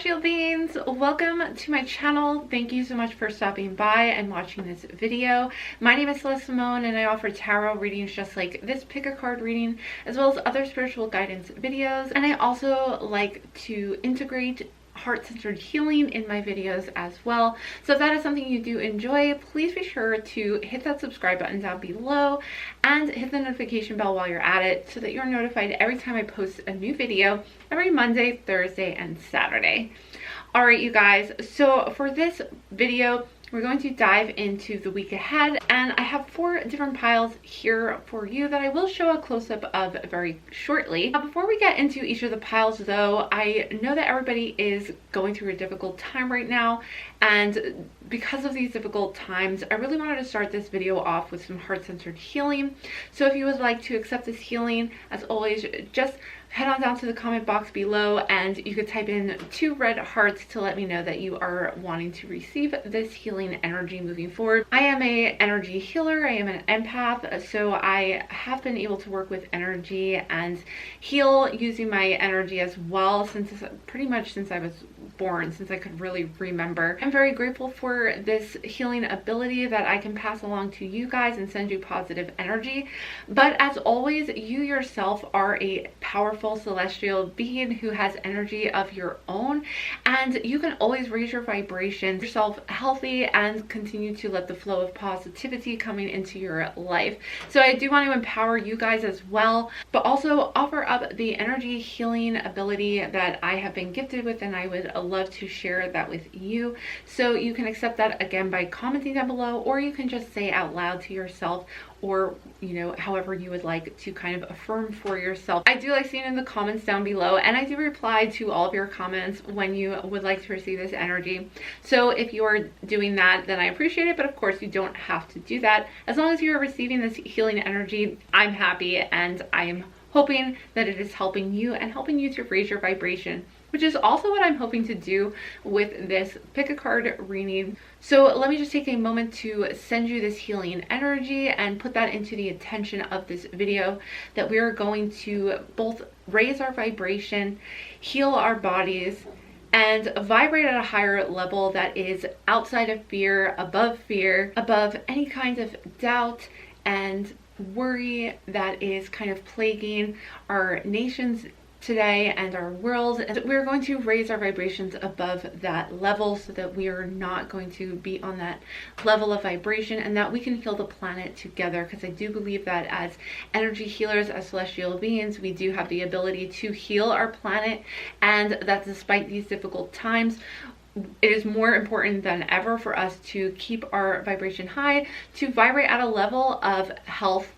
celestial beings, welcome to my channel. Thank you so much for stopping by and watching this video. My name is Celeste Simone and I offer tarot readings just like this pick a card reading, as well as other spiritual guidance videos. And I also like to integrate heart-centered healing in my videos as well. So if that is something you do enjoy, please be sure to hit that subscribe button down below and hit the notification bell while you're at it so that you're notified every time I post a new video every Monday, Thursday, and Saturday. All right, you guys, so for this video, we're going to dive into the week ahead, and I have 4 different piles here for you that I will show a close-up of very shortly. Before we get into each of the piles though, I know that everybody is going through a difficult time right now, and because of these difficult times, I really wanted to start this video off with some heart-centered healing. So if you would like to accept this healing, as always, just head on down to the comment box below and you could type in 2 red hearts to let me know that you are wanting to receive this healing energy moving forward. I am an energy healer. I am an empath, so I have been able to work with energy and heal using my energy as well since pretty much since I was born, since I could really remember. I'm very grateful for this healing ability that I can pass along to you guys and send you positive energy. But as always, you yourself are a powerful celestial being who has energy of your own, and you can always raise your vibration, yourself healthy, and continue to let the flow of positivity coming into your life. So I do want to empower you guys as well, but also offer up the energy healing ability that I have been gifted with, and I would love to share that with you. So you can accept that again by commenting down below, or you can just say out loud to yourself, or however you would like to kind of affirm for yourself. I do like seeing in the comments down below, and I do reply to all of your comments when you would like to receive this energy. So if you're doing that, then I appreciate it, but of course you don't have to do that. As long as you're receiving this healing energy, I'm happy, and I am hoping that it is helping you and helping you to raise your vibration, which is also what I'm hoping to do with this pick a card reading. So let me just take a moment to send you this healing energy and put that into the attention of this video, that we are going to both raise our vibration, heal our bodies, and vibrate at a higher level that is outside of fear, above any kind of doubt and worry that is kind of plaguing our nations today and our world. And we're going to raise our vibrations above that level so that we are not going to be on that level of vibration, and that we can heal the planet together, because I do believe that as energy healers, as celestial beings, we do have the ability to heal our planet, and that despite these difficult times, it is more important than ever for us to keep our vibration high, to vibrate at a level of health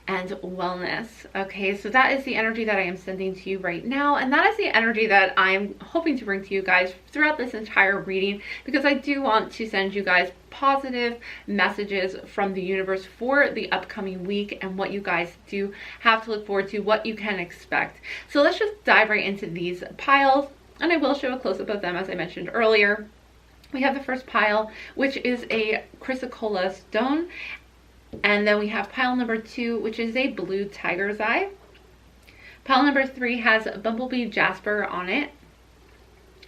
and wellness. Okay, so that is the energy that I am sending to you right now, and that is the energy that I'm hoping to bring to you guys throughout this entire reading, because I do want to send you guys positive messages from the universe for the upcoming week and what you guys do have to look forward to, what you can expect. So let's just dive right into these piles, and I will show a close-up of them as I mentioned earlier. We have the first pile, which is a Chrysocolla stone, and then we have pile number 2, which is a blue tiger's eye. Pile number 3 has Bumblebee Jasper on it,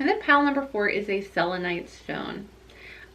and then pile number 4 is a Selenite stone.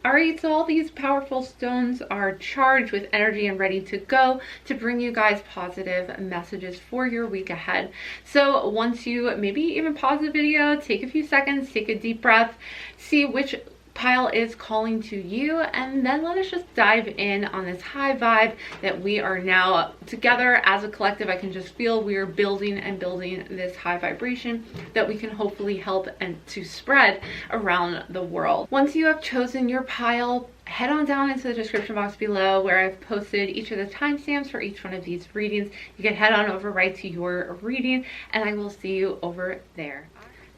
Alright, so all these powerful stones are charged with energy and ready to go to bring you guys positive messages for your week ahead. So once you maybe even pause the video, take a few seconds, take a deep breath, see which pile is calling to you, and then let us just dive in on this high vibe that we are now together as a collective. I can just feel we are building and building this high vibration that we can hopefully help and to spread around the world. Once you have chosen your pile, head on down into the description box below where I've posted each of the timestamps for each one of these readings. You can head on over right to your reading, and I will see you over there.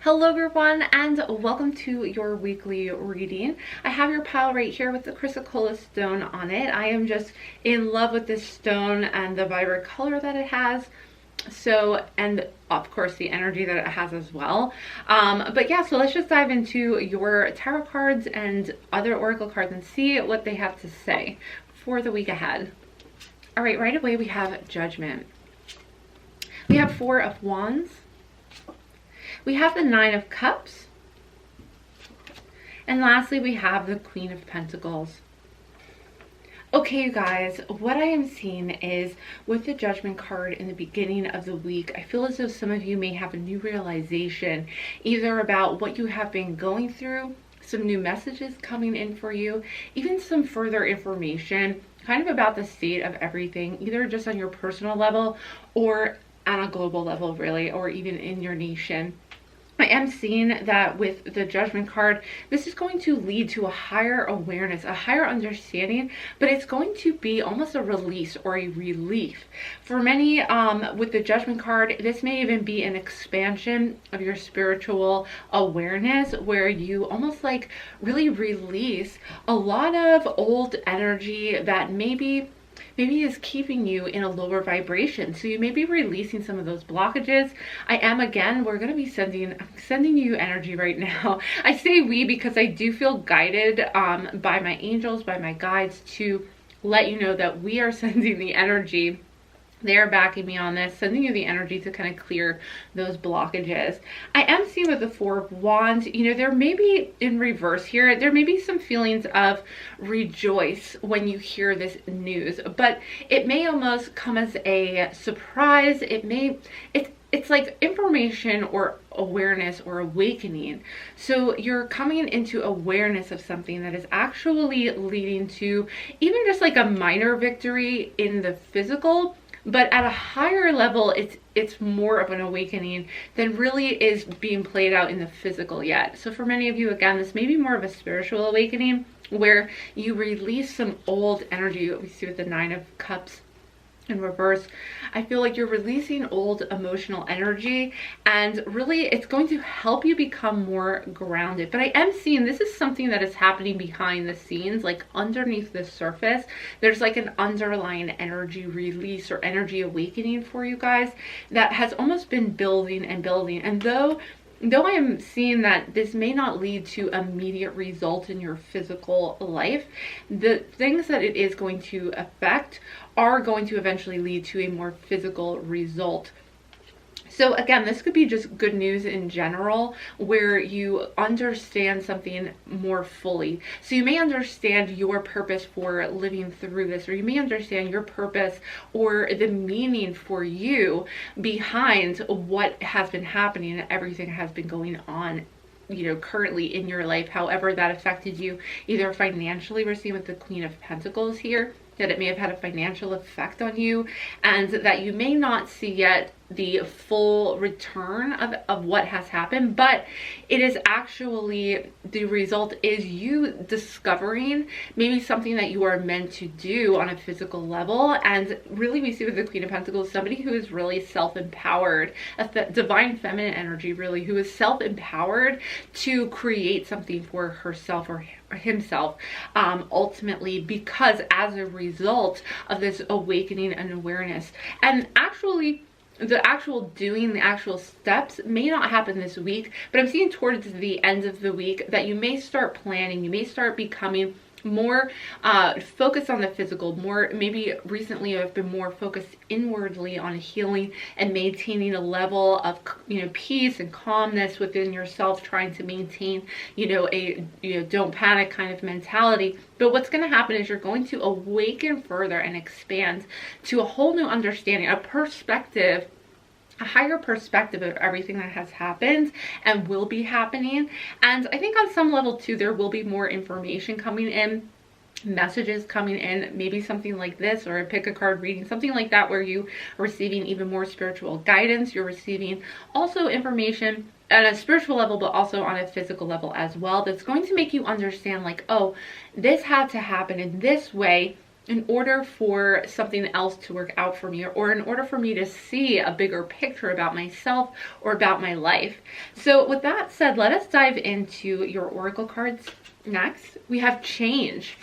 Hello everyone, and welcome to your weekly reading. I have your pile right here with the Chrysocolla stone on it. I am just in love with this stone and the vibrant color that it has. So, and of course the energy that it has as well. But yeah, so let's just dive into your tarot cards and other oracle cards and see what they have to say for the week ahead. All right, right away we have Judgment. We have 4 of Wands. We have the 9 of Cups. And lastly, we have the Queen of Pentacles. Okay, you guys, what I am seeing is with the Judgment card in the beginning of the week, I feel as though some of you may have a new realization, either about what you have been going through, some new messages coming in for you, even some further information kind of about the state of everything, either just on your personal level or on a global level, really, or even in your nation. I am seeing that with the Judgment card, this is going to lead to a higher awareness, a higher understanding, but it's going to be almost a release or a relief. For many, with the Judgment card, this may even be an expansion of your spiritual awareness, where you almost like really release a lot of old energy that maybe is keeping you in a lower vibration. So you may be releasing some of those blockages. We're going to be sending you energy right now. I say we because I do feel guided by my angels, by my guides, to let you know that we are sending the energy. They're backing me on this, sending you the energy to kind of clear those blockages. I am seeing with the Four of Wands, there may be, in reverse here, there may be some feelings of rejoice when you hear this news, but it may almost come as a surprise. It's like information or awareness or awakening. So you're coming into awareness of something that is actually leading to even just like a minor victory in the physical, but at a higher level, it's more of an awakening than really is being played out in the physical yet. So for many of you, again, this may be more of a spiritual awakening where you release some old energy. We see with the Nine of Cups in reverse. I feel like you're releasing old emotional energy, and really it's going to help you become more grounded. But I am seeing this is something that is happening behind the scenes, like underneath the surface. There's like an underlying energy release or energy awakening for you guys that has almost been building and building. And though I am seeing that this may not lead to immediate results in your physical life, the things that it is going to affect are going to eventually lead to a more physical result. So again, this could be just good news in general, where you understand something more fully. So you may understand your purpose for living through this, or you may understand your purpose or the meaning for you behind what has been happening and everything has been going on currently in your life, however that affected you, either financially. We're seeing with the Queen of Pentacles here that it may have had a financial effect on you, and that you may not see yet the full return of what has happened, but it is actually, the result is you discovering maybe something that you are meant to do on a physical level. And really we see with the Queen of Pentacles somebody who is really self-empowered, a divine feminine energy, really, who is self-empowered to create something for herself or himself, ultimately, because as a result of this awakening and awareness. And actually the actual doing, the actual steps may not happen this week, but I'm seeing towards the end of the week that you may start planning, you may start becoming more focused on the physical, more, maybe recently I've been more focused inwardly on healing and maintaining a level of peace and calmness within yourself, trying to maintain a don't panic kind of mentality. But what's going to happen is you're going to awaken further and expand to a whole new understanding, a perspective, a higher perspective of everything that has happened and will be happening. And I think on some level too, there will be more information coming in, messages coming in, maybe something like this, or a pick a card reading, something like that, where you are receiving even more spiritual guidance. You're receiving also information on a spiritual level, but also on a physical level as well, that's going to make you understand, like, oh, this had to happen in this way in order for something else to work out for me, or in order for me to see a bigger picture about myself or about my life. So with that said, let us dive into your oracle cards. Next, we have change.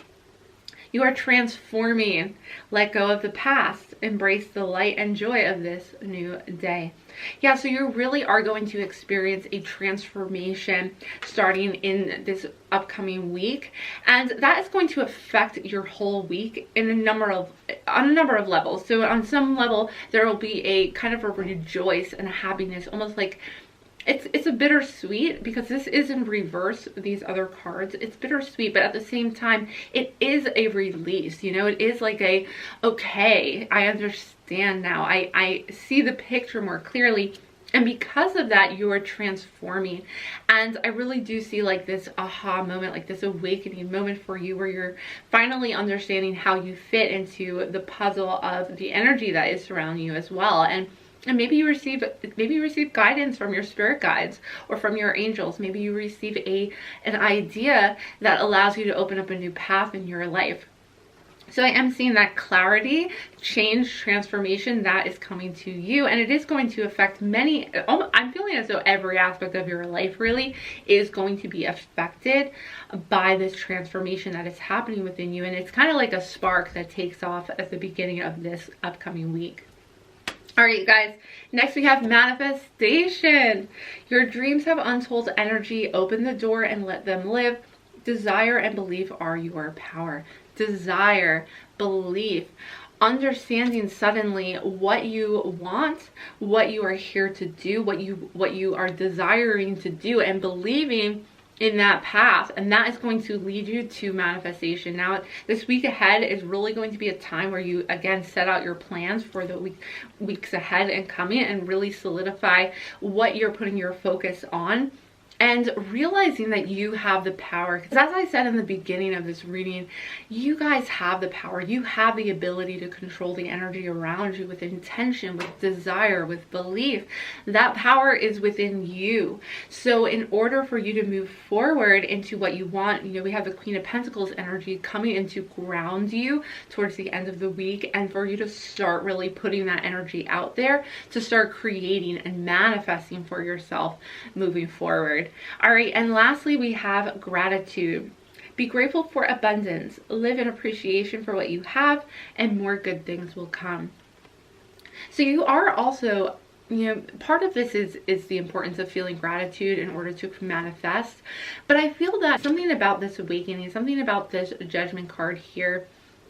You are transforming. Let go of the past. Embrace the light and joy of this new day. Yeah, so you really are going to experience a transformation starting in this upcoming week, and that is going to affect your whole week on a number of levels. So on some level, there will be a kind of a rejoice and a happiness, almost like it's a bittersweet, because this is in reverse, these other cards. It's bittersweet, but at the same time, it is a release, you know. It is like a, okay, I understand now. I see the picture more clearly. And because of that, you are transforming. And I really do see like this aha moment, like this awakening moment for you, where you're finally understanding how you fit into the puzzle of the energy that is surrounding you as well. And maybe you receive guidance from your spirit guides or from your angels. Maybe you receive an idea that allows you to open up a new path in your life. So I am seeing that clarity, change, transformation that is coming to you, and it is going to affect many. I'm feeling as though every aspect of your life really is going to be affected by this transformation that is happening within you. And it's kind of like a spark that takes off at the beginning of this upcoming week. All right, guys, next we have manifestation. Your dreams have untold energy. Open the door and let them live. Desire and belief are your power. Desire, belief, understanding suddenly what you want, what you are here to do, what you are desiring to do, and believing in that path, and that is going to lead you to manifestation. Now, this week ahead is really going to be a time where you again set out your plans for the weeks ahead and coming, and really solidify what you're putting your focus on. And realizing that you have the power, because as I said in the beginning of this reading, you guys have the power. You have the ability to control the energy around you with intention, with desire, with belief. That power is within you. So in order for you to move forward into what you want, you know, we have the Queen of Pentacles energy coming in to ground you towards the end of the week, and for you to start really putting that energy out there to start creating and manifesting for yourself moving forward. All right, and lastly, we have gratitude. Be grateful for abundance. Live in appreciation for what you have, and more good things will come. So you are also, you know, part of this is the importance of feeling gratitude in order to manifest. But I feel that something about this awakening, something about this Judgment card here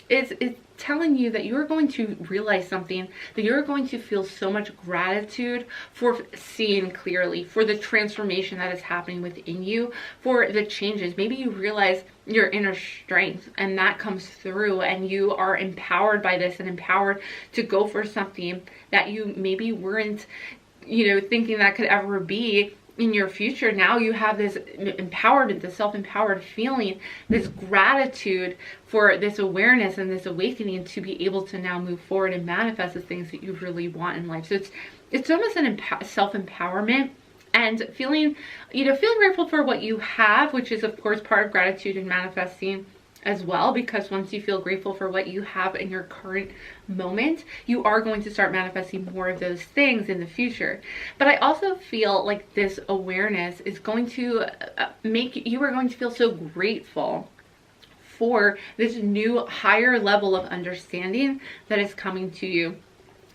is telling you that you're going to realize something, that you're going to feel so much gratitude for seeing clearly, for the transformation that is happening within you, for the changes. Maybe you realize your inner strength, and that comes through, and you are empowered by this, and empowered to go for something that you maybe weren't, you know, thinking that could ever be in your future. Now you have this empowerment, this self-empowered feeling, this gratitude for this awareness and this awakening to be able to now move forward and manifest the things that you really want in life. So it's almost an self-empowerment, and feeling grateful for what you have, which is of course part of gratitude and manifesting as well, because once you feel grateful for what you have in your current moment, you are going to start manifesting more of those things in the future. But I also feel like this awareness is going to you are going to feel so grateful for this new higher level of understanding that is coming to you.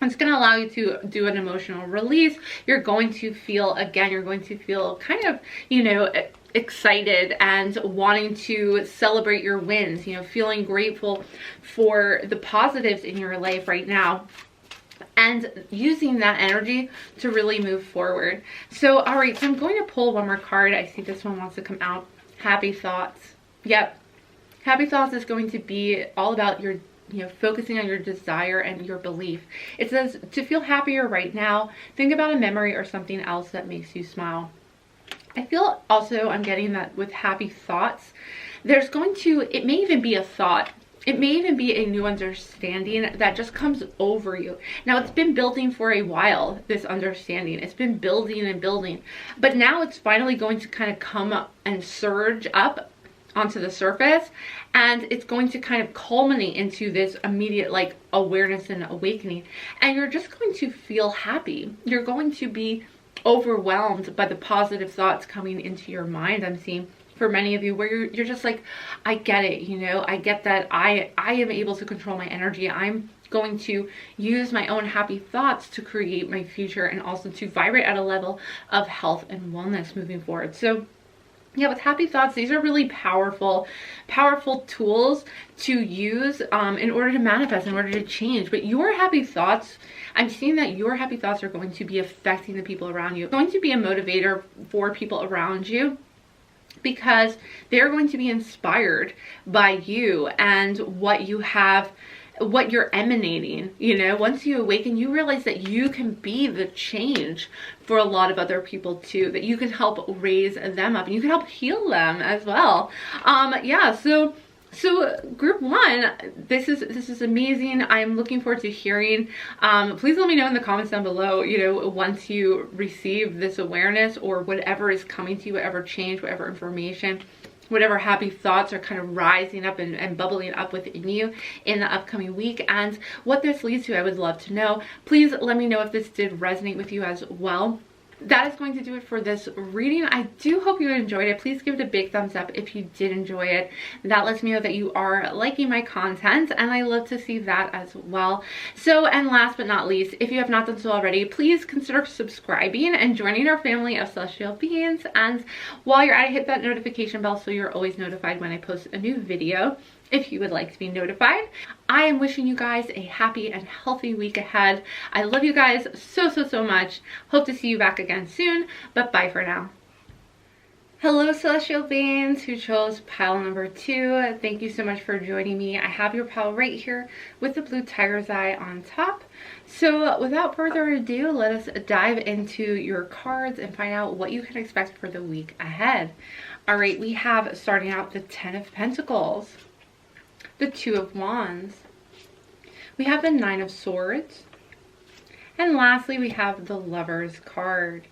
It's going to allow you to do an emotional release. You're going to feel kind of, you know, excited and wanting to celebrate your wins, you know, feeling grateful for the positives in your life right now, and using that energy to really move forward. So, all right, so I'm going to pull one more card. I see this one wants to come out. Happy thoughts. Yep. Happy thoughts is going to be all about your, you know, focusing on your desire and your belief. It says to feel happier right now, think about a memory or something else that makes you smile. I feel also, I'm getting that with happy thoughts, it may even be a thought. It may even be a new understanding that just comes over you. Now, it's been building for a while, this understanding. It's been building and building. But now it's finally going to kind of come up and surge up onto the surface. And it's going to kind of culminate into this immediate like awareness and awakening. And you're just going to feel happy. You're going to be overwhelmed by the positive thoughts coming into your mind. I'm seeing for many of you where you're just like, I get it, you know, I get that I am able to control my energy. I'm going to use my own happy thoughts to create my future, and also to vibrate at a level of health and wellness moving forward. So Yeah, with happy thoughts, these are really powerful tools to use in order to manifest, in order to change. But your happy thoughts, I'm seeing that your happy thoughts are going to be affecting the people around you. It's going to be a motivator for people around you, because they're going to be inspired by you and what you have, what you're emanating. You know, once you awaken, you realize that you can be the change for a lot of other people too, that you can help raise them up and you can help heal them as well. Yeah, so group one, this is amazing. I'm looking forward to hearing. Please let me know in the comments down below, you know, once you receive this awareness or whatever is coming to you, whatever change, whatever information, whatever happy thoughts are kind of rising up and bubbling up within you in the upcoming week, and what this leads to. I would love to know. Please let me know if this did resonate with you as well. That is going to do it for this reading. I do hope you enjoyed it. Please give it a big thumbs up if you did enjoy it. That lets me know that you are liking my content, and I love to see that as well. So, and last but not least, if you have not done so already, please consider subscribing and joining our family of celestial beings. And while you're at it, hit that notification bell so you're always notified when I post a new video, if you would like to be notified. I am wishing you guys a happy and healthy week ahead. I love you guys so much. Hope to see you back again soon, but bye for now. Hello celestial beings who chose pile number 2. Thank you so much for joining me. I have your pile right here with the blue tiger's eye on top. So without further ado, let us dive into your cards and find out what you can expect for the week ahead. All right, we have, starting out, the 10 of Pentacles, the 2 of Wands, we have the 9 of Swords, and lastly we have the Lover's card.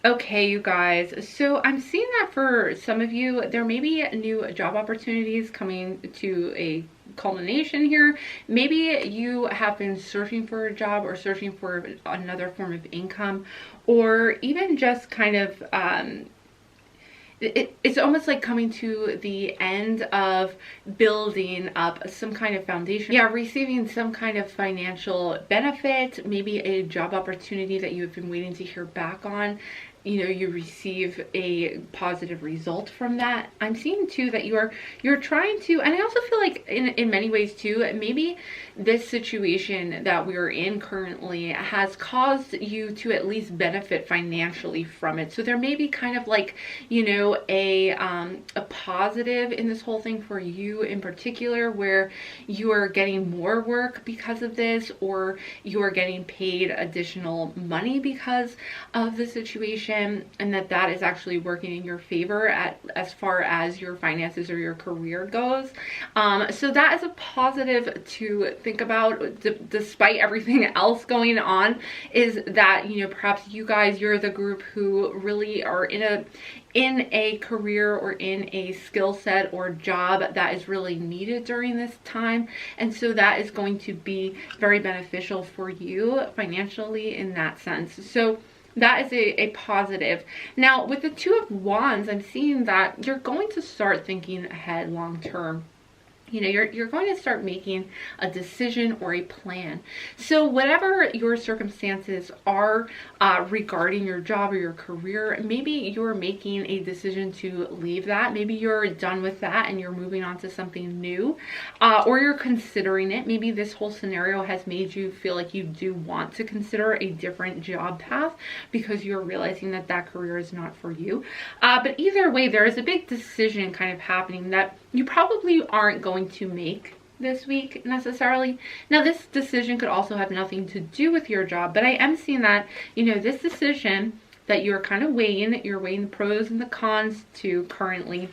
Okay, you guys, so I'm seeing that for some of you, there may be new job opportunities coming to a culmination here. Maybe you have been searching for a job or searching for another form of income, or even just kind of it's almost like coming to the end of building up some kind of foundation. Yeah, receiving some kind of financial benefit, maybe a job opportunity that you've been waiting to hear back on. You know, you receive a positive result from that. I'm seeing too that you're trying to, and I also feel like in many ways too, maybe this situation that we're in currently has caused you to at least benefit financially from it. So there may be kind of like, you know, a positive in this whole thing for you in particular, where you are getting more work because of this, or you are getting paid additional money because of the situation, and that is actually working in your favor as far as your finances or your career goes. So that is a positive to think about, despite everything else going on, is that, you know, perhaps you guys, you're the group who really are in a career or in a skill set or job that is really needed during this time, and so that is going to be very beneficial for you financially in that sense. So that is a positive. Now with the 2 of Wands, I'm seeing that you're going to start thinking ahead long term. You know, you're going to start making a decision or a plan. So whatever your circumstances are regarding your job or your career, maybe you're making a decision to leave that. Maybe you're done with that and you're moving on to something new, or you're considering it. Maybe this whole scenario has made you feel like you do want to consider a different job path because you're realizing that that career is not for you. But either way, there is a big decision kind of happening that you probably aren't going to make this week necessarily. Now this decision could also have nothing to do with your job, but I am seeing that, you know, this decision that you're kind of weighing, you're weighing the pros and the cons to currently,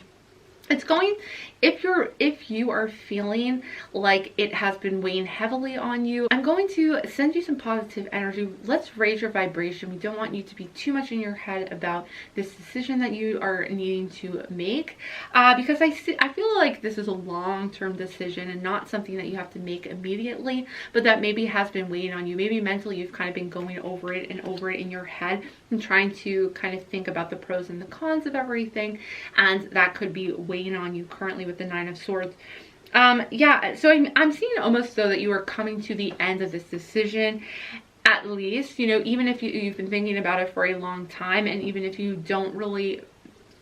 it's going, if you are feeling like it has been weighing heavily on you, I'm going to send you some positive energy. Let's raise your vibration. We don't want you to be too much in your head about this decision that you are needing to make, because I feel like this is a long-term decision and not something that you have to make immediately, but that maybe has been weighing on you. Maybe mentally you've kind of been going over it in your head and trying to kind of think about the pros and the cons of everything, and that could be weighing on you currently with the 9 of Swords. Yeah, so I'm seeing almost though that you are coming to the end of this decision, at least, you know, even if you've been thinking about it for a long time, and even if you don't really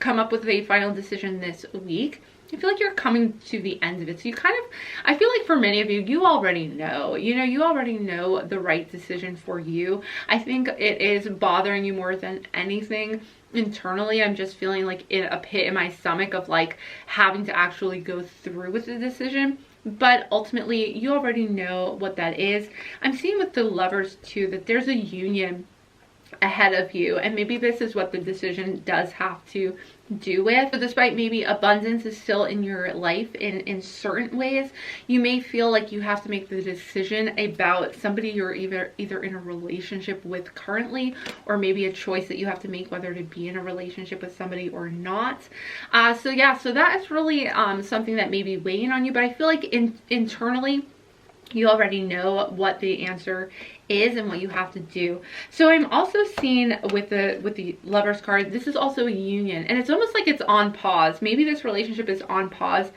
come up with a final decision this week, I feel like you're coming to the end of it. So you kind of, I feel like for many of you, you already know, you already know the right decision for you. I think it is bothering you more than anything. Internally, I'm just feeling like in a pit in my stomach of like having to actually go through with the decision. But ultimately, you already know what that is. I'm seeing with the Lovers too that there's a union ahead of you, and maybe this is what the decision does have to do with. So despite maybe abundance is still in your life in certain ways, you may feel like you have to make the decision about somebody you're either in a relationship with currently, or maybe a choice that you have to make whether to be in a relationship with somebody or not. So yeah, so that is really something that may be weighing on you, but I feel like internally you already know what the answer is and what you have to do. So I'm also seeing with the Lovers card, this is also a union, and it's almost like it's on pause. Maybe this relationship is on pause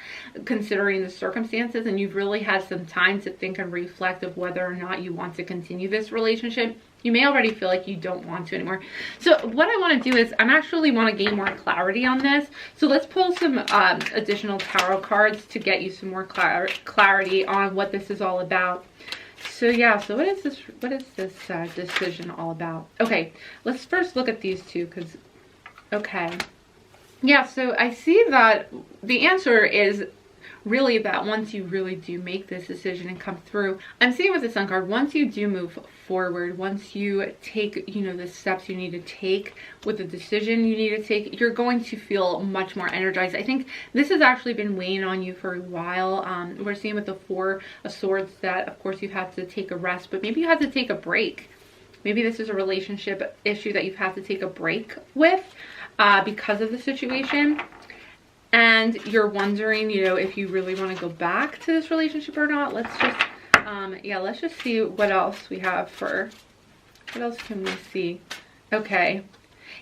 considering the circumstances, and you've really had some time to think and reflect of whether or not you want to continue this relationship. You may already feel like you don't want to anymore. So what I want to do is I'm actually want to gain more clarity on this. So let's pull some additional tarot cards to get you some more clarity on what this is all about. So yeah, so what is this decision all about? Okay, let's first look at these two, because okay. Yeah, so I see that the answer is really that once you really do make this decision and come through, I'm seeing with the Sun card, once you do move forward, once you take, the steps you need to take with the decision you need to take, you're going to feel much more energized. I think this has actually been weighing on you for a while. We're seeing with the Four of Swords that, of course, you've had to take a rest, but maybe you had to take a break. Maybe this is a relationship issue that you've had to take a break with because of the situation. And you're wondering, if you really want to go back to this relationship or not. Let's just, let's just see what else we have for, what else can we see? Okay.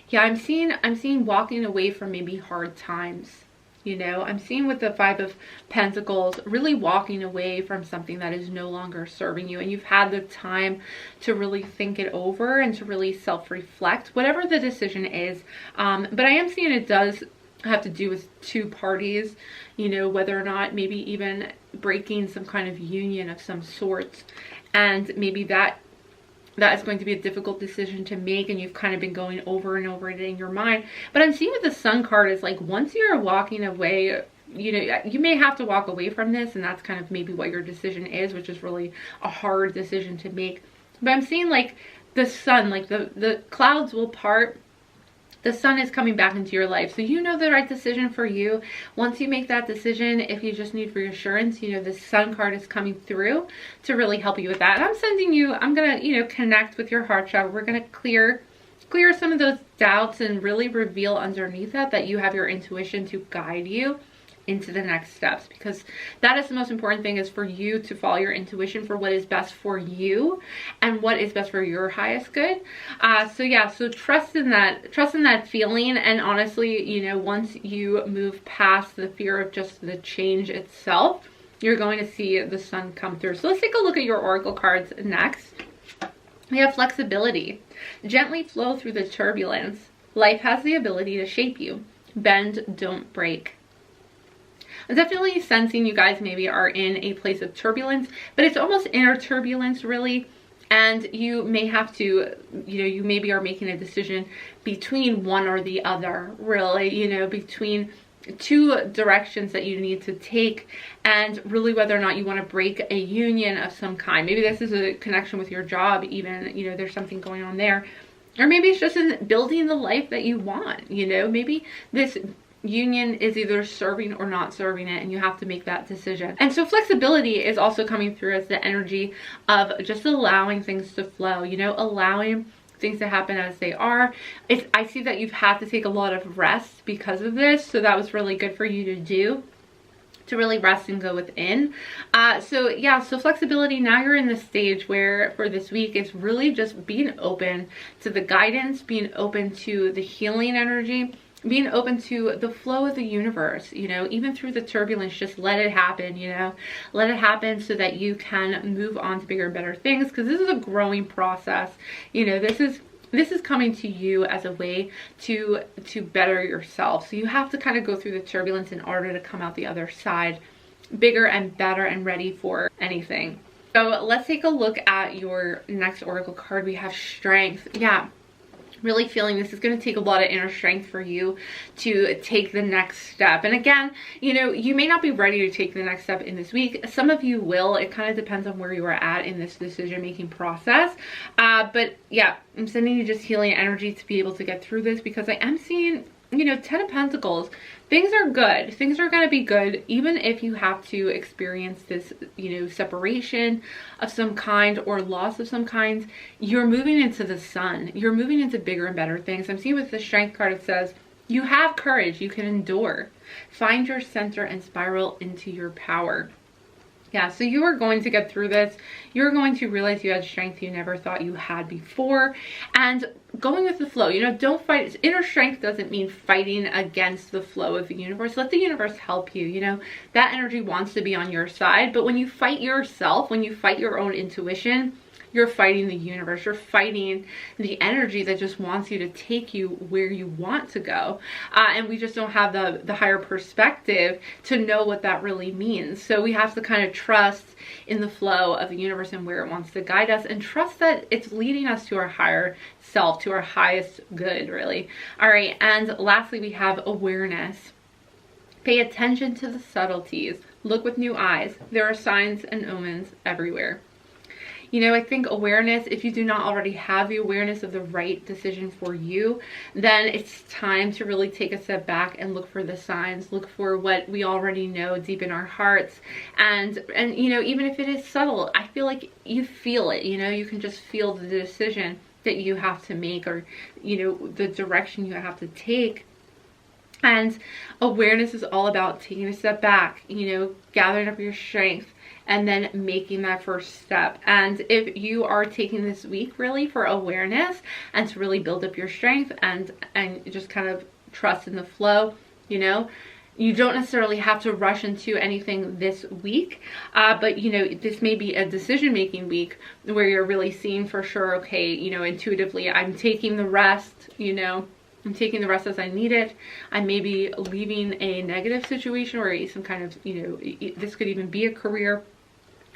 Yeah, I'm seeing walking away from maybe hard times. I'm seeing with the Five of Pentacles, really walking away from something that is no longer serving you. And you've had the time to really think it over and to really self-reflect, whatever the decision is. But I am seeing it does have to do with two parties, whether or not maybe even breaking some kind of union of some sorts. And maybe that is going to be a difficult decision to make, and you've kind of been going over and over it in your mind. But I'm seeing with the Sun card is like, once you're walking away, you may have to walk away from this, and that's kind of maybe what your decision is, which is really a hard decision to make. But I'm seeing like the sun, like the clouds will part. The sun is coming back into your life. So you know the right decision for you. Once you make that decision, if you just need reassurance, the Sun card is coming through to really help you with that. And I'm sending you, I'm going to, connect with your heart chakra. We're going to clear some of those doubts and really reveal underneath that you have your intuition to guide you into the next steps, because that is the most important thing, is for you to follow your intuition for what is best for you and what is best for your highest good. So trust in that feeling. And honestly, once you move past the fear of just the change itself, you're going to see the sun come through. So let's take a look at your oracle cards next. We have flexibility. Gently flow through the turbulence. Life has the ability to shape you. Bend, don't break. I'm definitely sensing you guys maybe are in a place of turbulence, but it's almost inner turbulence, really. And you may have to, you maybe are making a decision between one or the other, really, between two directions that you need to take, and really whether or not you want to break a union of some kind. Maybe this is a connection with your job, even, there's something going on there. Or maybe it's just in building the life that you want, maybe this union is either serving or not serving it, and you have to make that decision. And so flexibility is also coming through as the energy of just allowing things to flow, allowing things to happen as they are. I see that you've had to take a lot of rest because of this, so that was really good for you to do, to really rest and go within. So flexibility, now you're in the stage where for this week it's really just being open to the guidance, being open to the healing energy, being open to the flow of the universe, even through the turbulence. Just let it happen, let it happen so that you can move on to bigger and better things, because this is a growing process. This this is coming to you as a way to better yourself. So you have to kind of go through the turbulence in order to come out the other side bigger and better and ready for anything. So let's take a look at your next oracle card. We have Strength. Yeah, really feeling this is going to take a lot of inner strength for you to take the next step. And again, you know, you may not be ready to take the next step in this week. Some of you will. It kind of depends on where you are at in this decision-making process. But yeah, I'm sending you just healing energy to be able to get through this, because I am seeing, you know, 10 of Pentacles. Things are good. Things are going to be good, even if you have to experience this, you know, separation of some kind or loss of some kind. You're moving into the sun. You're moving into bigger and better things. I'm seeing with the Strength card, it says, you have courage. You can endure. Find your center and spiral into your power. Yeah, so you are going to get through this. You're going to realize you had strength you never thought you had before. And going with the flow, you know, don't fight. Inner strength doesn't mean fighting against the flow of the universe. Let the universe help you. You know, that energy wants to be on your side. But when you fight yourself, when you fight your own intuition, you're fighting the universe. You're fighting the energy that just wants you to take you where you want to go. And we just don't have the higher perspective to know what that really means. So we have to kind of trust in the flow of the universe and where it wants to guide us, and trust that it's leading us to our higher self, to our highest good, really. All right, and lastly, we have awareness. Pay attention to the subtleties. Look with new eyes. There are signs and omens everywhere. You know, I think awareness, if you do not already have the awareness of the right decision for you, then it's time to really take a step back and look for the signs, look for what we already know deep in our hearts. And you know, even if it is subtle, I feel like you feel it, you know, you can just feel the decision that you have to make, or, you know, the direction you have to take. And awareness is all about taking a step back, you know, gathering up your strength, and then making that first step. And if you are taking this week really for awareness and to really build up your strength and just kind of trust in the flow, you know, you don't necessarily have to rush into anything this week, but you know, this may be a decision-making week where you're really seeing for sure, okay, you know, intuitively, I'm taking the rest, you know, I'm taking the rest as I need it. I may be leaving a negative situation or some kind of, you know, this could even be a career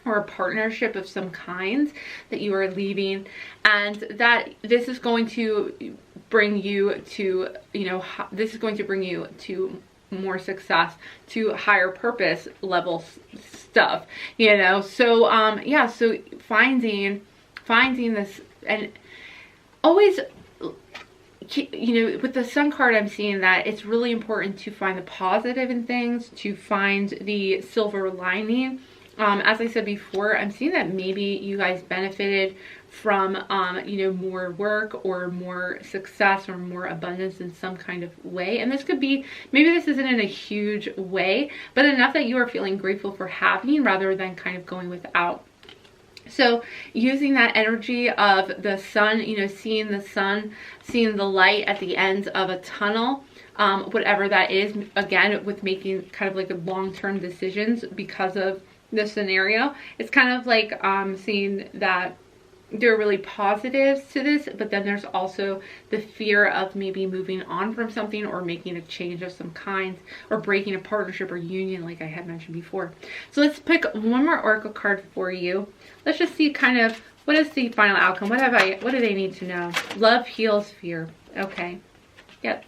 or a partnership of some kind that you are leaving, and that this is going to bring you to, you know, this is going to bring you to more success, to higher purpose level stuff, you know. So yeah, so finding this, and always, you know, with the Sun card, I'm seeing that it's really important to find the positive in things, to find the silver lining. As I said before, I'm seeing that maybe you guys benefited from, you know, more work or more success or more abundance in some kind of way. And this could be, maybe this isn't in a huge way, but enough that you are feeling grateful for having rather than kind of going without. So using that energy of the sun, you know, seeing the sun, seeing the light at the end of a tunnel, whatever that is, again, with making kind of like long-term decisions because of the scenario, it's kind of like seeing that there are really positives to this, but then there's also the fear of maybe moving on from something or making a change of some kind or breaking a partnership or union, like I had mentioned before. So let's pick one more oracle card for you. Let's just see kind of what is the final outcome. What do they need to know? Love heals fear. Okay. Yep.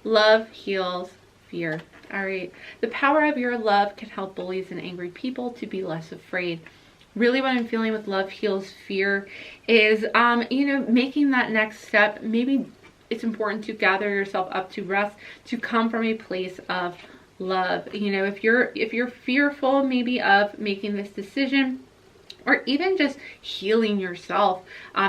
Love heals fear. All right. The power of your love can help bullies and angry people to be less afraid. Really what I'm feeling with love heals fear is, you know, making that next step. Maybe it's important to gather yourself up to rest, to come from a place of love. You know, if you're fearful maybe of making this decision, or even just healing yourself,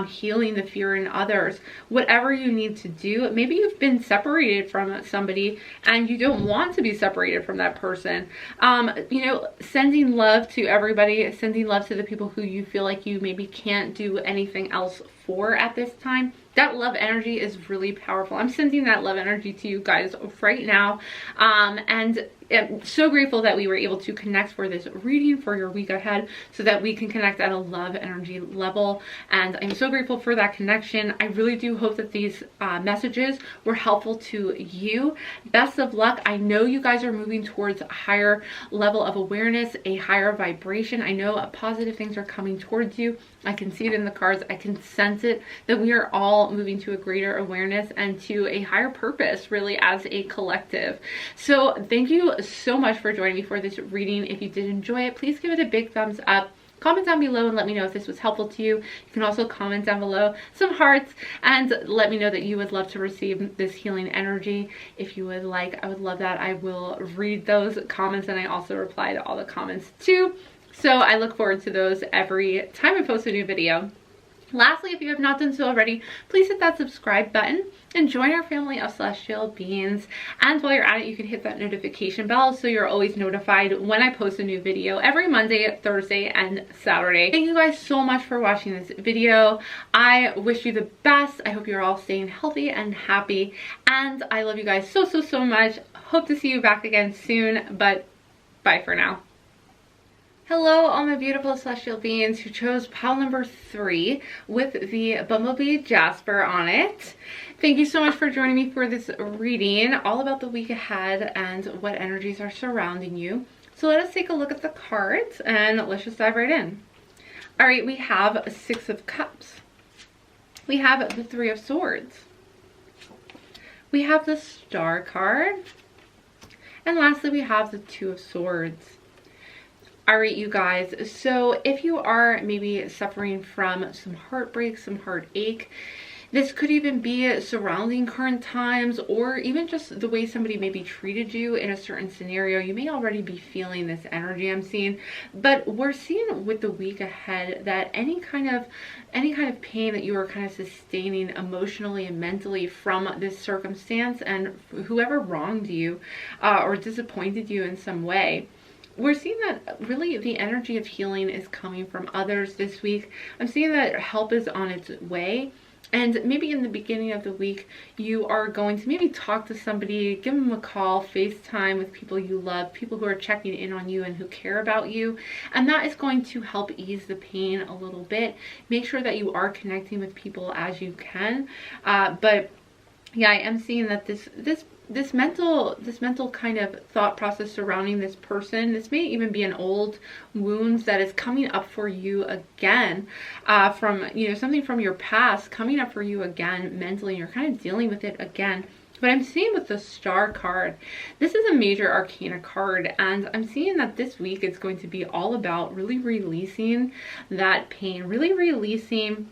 healing the fear in others, whatever you need to do. Maybe you've been separated from somebody and you don't want to be separated from that person. You know, sending love to everybody, sending love to the people who you feel like you maybe can't do anything else for at this time. That love energy is really powerful. I'm sending that love energy to you guys right now. And am so grateful that we were able to connect for this reading for your week ahead so that we can connect at a love energy level. And I'm so grateful for that connection. I really do hope that these messages were helpful to you. Best of luck. I know you guys are moving towards a higher level of awareness, a higher vibration. I know positive things are coming towards you. I can see it in the cards. I can sense it, that we are all moving to a greater awareness and to a higher purpose, really, as a collective. So thank you so much for joining me for this reading. If you did enjoy it, please give it a big thumbs up. Comment down below and let me know if this was helpful to you. You can also comment down below some hearts and let me know that you would love to receive this healing energy. If you would like, I would love that. I will read those comments and I also reply to all the comments too. So I look forward to those every time I post a new video. Lastly, if you have not done so already, please hit that subscribe button and join our family of celestial beings. And while you're at it, you can hit that notification bell so you're always notified when I post a new video every Monday, Thursday, and Saturday. Thank you guys so much for watching this video. I wish you the best. I hope you're all staying healthy and happy. And I love you guys so, so, so much. Hope to see you back again soon, but bye for now. Hello, all my beautiful celestial beings who chose pile number 3 with the Bumblebee Jasper on it. Thank you so much for joining me for this reading, all about the week ahead and what energies are surrounding you. So let us take a look at the cards and let's just dive right in. All right, we have a 6 of Cups. We have the 3 of Swords. We have the Star card. And lastly, we have the 2 of Swords. All right, you guys, so if you are maybe suffering from some heartbreak, some heartache, this could even be surrounding current times or even just the way somebody maybe treated you in a certain scenario. You may already be feeling this energy I'm seeing, but we're seeing with the week ahead that any kind of pain that you are kind of sustaining emotionally and mentally from this circumstance and whoever wronged you or disappointed you in some way, we're seeing that really the energy of healing is coming from others this week. I'm seeing that help is on its way. And maybe in the beginning of the week, you are going to maybe talk to somebody, give them a call, FaceTime with people you love, people who are checking in on you and who care about you. And that is going to help ease the pain a little bit. Make sure that you are connecting with people as you can. But yeah, I am seeing that this mental kind of thought process surrounding this person, this may even be an old wound that is coming up for you again, from, you know, something from your past coming up for you again mentally, and you're kind of dealing with it again. But I'm seeing with the Star card, this is a major arcana card, and I'm seeing that this week it's going to be all about really releasing that pain, really releasing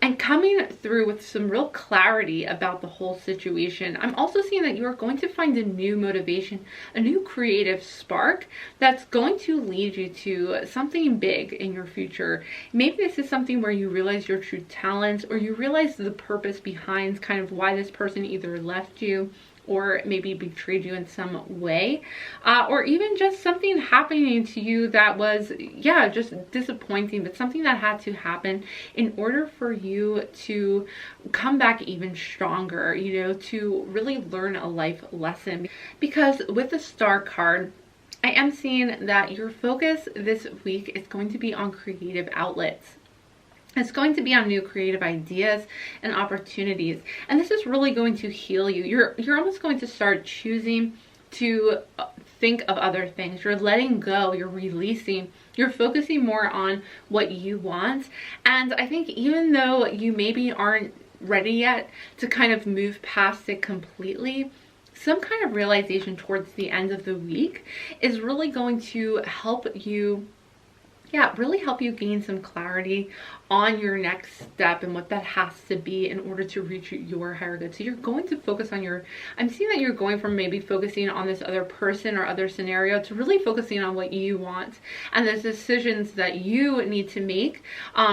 and coming through with some real clarity about the whole situation. I'm also seeing that you are going to find a new motivation, a new creative spark that's going to lead you to something big in your future. Maybe this is something where you realize your true talents, or you realize the purpose behind kind of why this person either left you or maybe betrayed you in some way, or even just something happening to you that was, yeah, just disappointing, but something that had to happen in order for you to come back even stronger, you know, to really learn a life lesson. Because with the Star card, I am seeing that your focus this week is going to be on creative outlets. It's going to be on new creative ideas and opportunities. And this is really going to heal you. You're almost going to start choosing to think of other things. You're letting go, you're releasing, you're focusing more on what you want. And I think even though you maybe aren't ready yet to kind of move past it completely, some kind of realization towards the end of the week is really going to help you, really help you gain some clarity on your next step and what that has to be in order to reach your higher good. So you're going to focus on I'm seeing that you're going from maybe focusing on this other person or other scenario to really focusing on what you want and the decisions that you need to make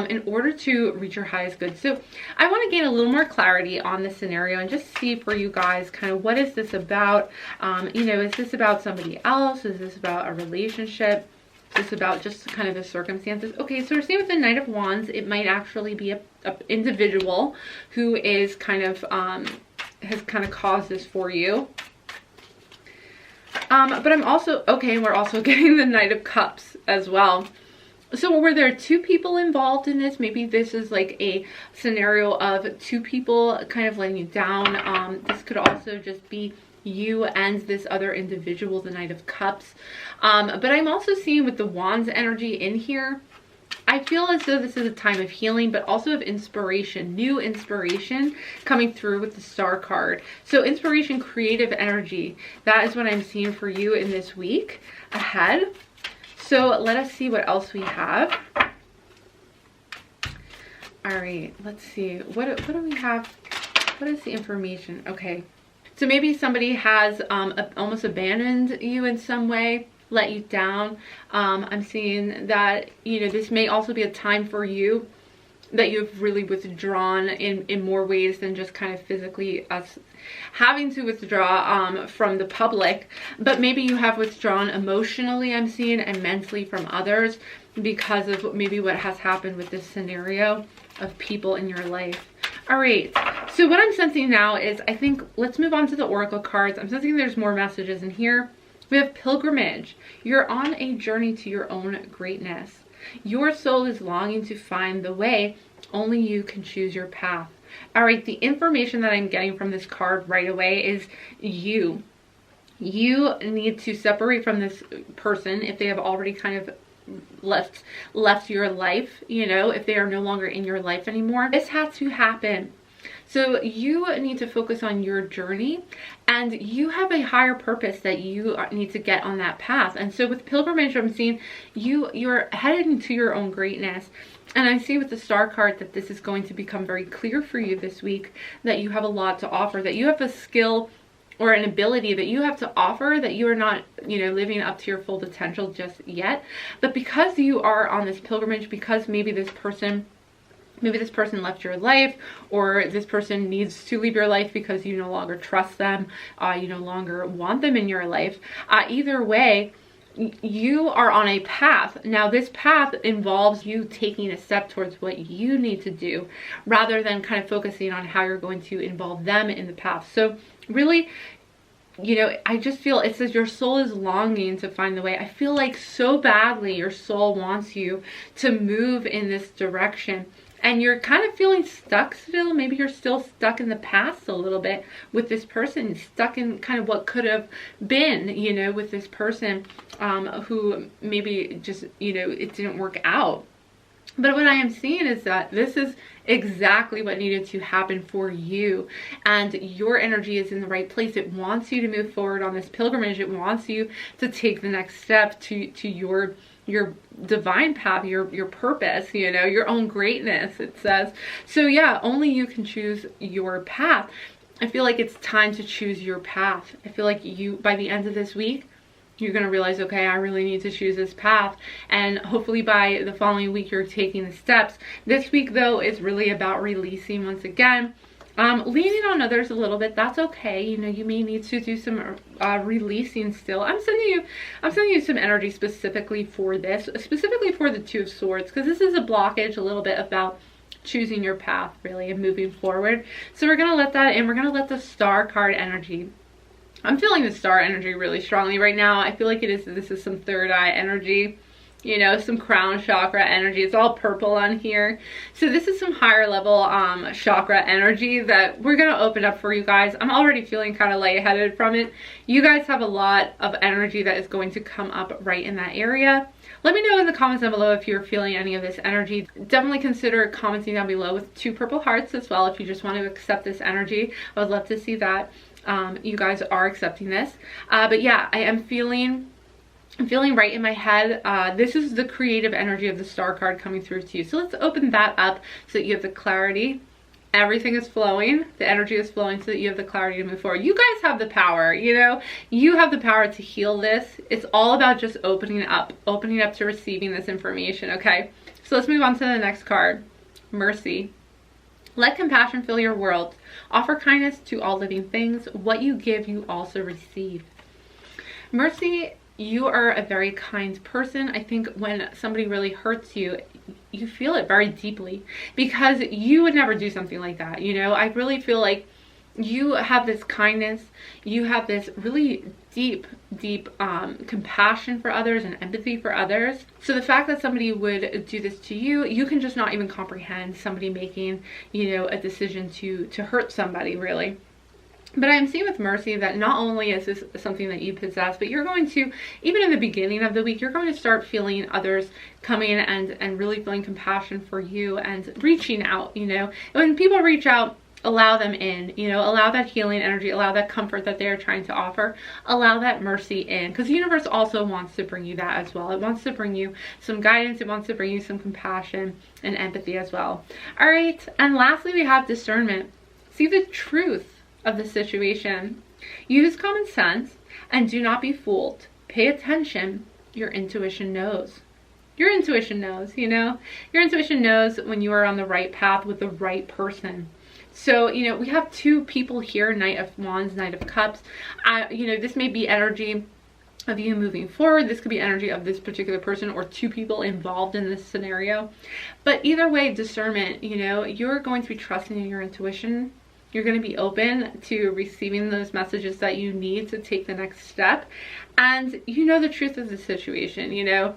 in order to reach your highest good. So I want to gain a little more clarity on this scenario and just see for you guys kind of what is this about. You know, is this about somebody else? Is this about a relationship? Just about just kind of the circumstances. Okay, so we're seeing with the Knight of Wands, it might actually be a individual who is kind of has kind of caused this for you. But I'm also, okay, we're also getting the Knight of Cups as well. So were there two people involved in this? Maybe this is like a scenario of two people kind of letting you down. This could also just be you and this other individual, the Knight of Cups. But I'm also seeing with the Wands energy in here, I feel as though this is a time of healing, but also of inspiration, new inspiration coming through with the Star card. So inspiration, creative energy, that is what I'm seeing for you in this week ahead. So let us see what else we have. All right, let's see. What do we have? What is the information? Okay. So maybe somebody has almost abandoned you in some way, let you down. I'm seeing that, you know, this may also be a time for you that you've really withdrawn in more ways than just kind of physically us having to withdraw from the public, but maybe you have withdrawn emotionally, I'm seeing, and mentally from others because of maybe what has happened with this scenario of people in your life. All right, so what I'm sensing now is, I think, let's move on to the oracle cards. I'm sensing there's more messages in here. We have pilgrimage. You're on a journey to your own greatness. Your soul is longing to find the way. Only you can choose your path. All right, the information that I'm getting from this card right away is you need to separate from this person if they have already kind of left your life, you know, if they are no longer in your life anymore. This has to happen. So you need to focus on your journey, and you have a higher purpose that you need to get on that path. And so with pilgrimage, I'm seeing you're heading to your own greatness. And I see with the Star card that this is going to become very clear for you this week, that you have a lot to offer, that you have a skill or an ability that you have to offer that you are not, you know, living up to your full potential just yet. But because you are on this pilgrimage, because maybe this person left your life, or this person needs to leave your life because you no longer trust them, you no longer want them in your life. Either way, you are on a path. Now this path involves you taking a step towards what you need to do, rather than kind of focusing on how you're going to involve them in the path. So really, you know, I just feel it says your soul is longing to find the way. I feel like so badly your soul wants you to move in this direction. And you're kind of feeling stuck still. Maybe you're still stuck in the past a little bit with this person, stuck in kind of what could have been, you know, with this person who maybe just, you know, it didn't work out. But what I am seeing is that this is exactly what needed to happen for you, and your energy is in the right place. It wants you to move forward on this pilgrimage. It wants you to take the next step to your divine path, your purpose, you know, your own greatness, it says. So yeah, only you can choose your path. I feel like it's time to choose your path. I feel like you, by the end of this week, you're going to realize, okay, I really need to choose this path. And hopefully by the following week, you're taking the steps. This week, though, is really about releasing once again. Leaning on others a little bit, that's okay. You know, you may need to do some releasing still. I'm sending you some energy specifically for this, specifically for the Two of Swords, because this is a blockage a little bit about choosing your path, really, and moving forward. So we're going to let that in. We're going to let the Star card energy. I'm feeling the Star energy really strongly right now. I feel like this is some third eye energy, you know, some crown chakra energy. It's all purple on here. So this is some higher level chakra energy that we're going to open up for you guys. I'm already feeling kind of lightheaded from it. You guys have a lot of energy that is going to come up right in that area. Let me know in the comments down below if you're feeling any of this energy. Definitely consider commenting down below with 2 purple hearts as well if you just want to accept this energy. I would love to see that. You guys are accepting this. But yeah, I'm feeling right in my head. This is the creative energy of the Star card coming through to you. So let's open that up so that you have the clarity. Everything is flowing. The energy is flowing so that you have the clarity to move forward. You guys have the power, you know. You have the power to heal this. It's all about just opening up to receiving this information, okay? So let's move on to the next card. Mercy. Let compassion fill your world. Offer kindness to all living things. What you give, you also receive. Mercy, you are a very kind person. I think when somebody really hurts you, you feel it very deeply because you would never do something like that. You know, I really feel like you have this kindness, you have this really deep compassion for others and empathy for others. So the fact that somebody would do this to you, you can just not even comprehend somebody making, you know, a decision to hurt somebody, really. But I'm seeing with Mercy that not only is this something that you possess, but you're going to, even in the beginning of the week, you're going to start feeling others coming and really feeling compassion for you and reaching out, you know. When people reach out, allow them in, you know, allow that healing energy, allow that comfort that they're trying to offer, allow that mercy in, because the universe also wants to bring you that as well. It wants to bring you some guidance, it wants to bring you some compassion and empathy as well. All right, and lastly, we have discernment. See the truth of the situation. Use common sense and do not be fooled. Pay attention. Your intuition knows. Your intuition knows, you know. Your intuition knows when you are on the right path with the right person. So, you know, we have two people here, Knight of Wands, Knight of Cups. You know, this may be energy of you moving forward. This could be energy of this particular person or two people involved in this scenario. But either way, discernment, you know, you're going to be trusting in your intuition. You're going to be open to receiving those messages that you need to take the next step. And you know the truth of the situation, you know.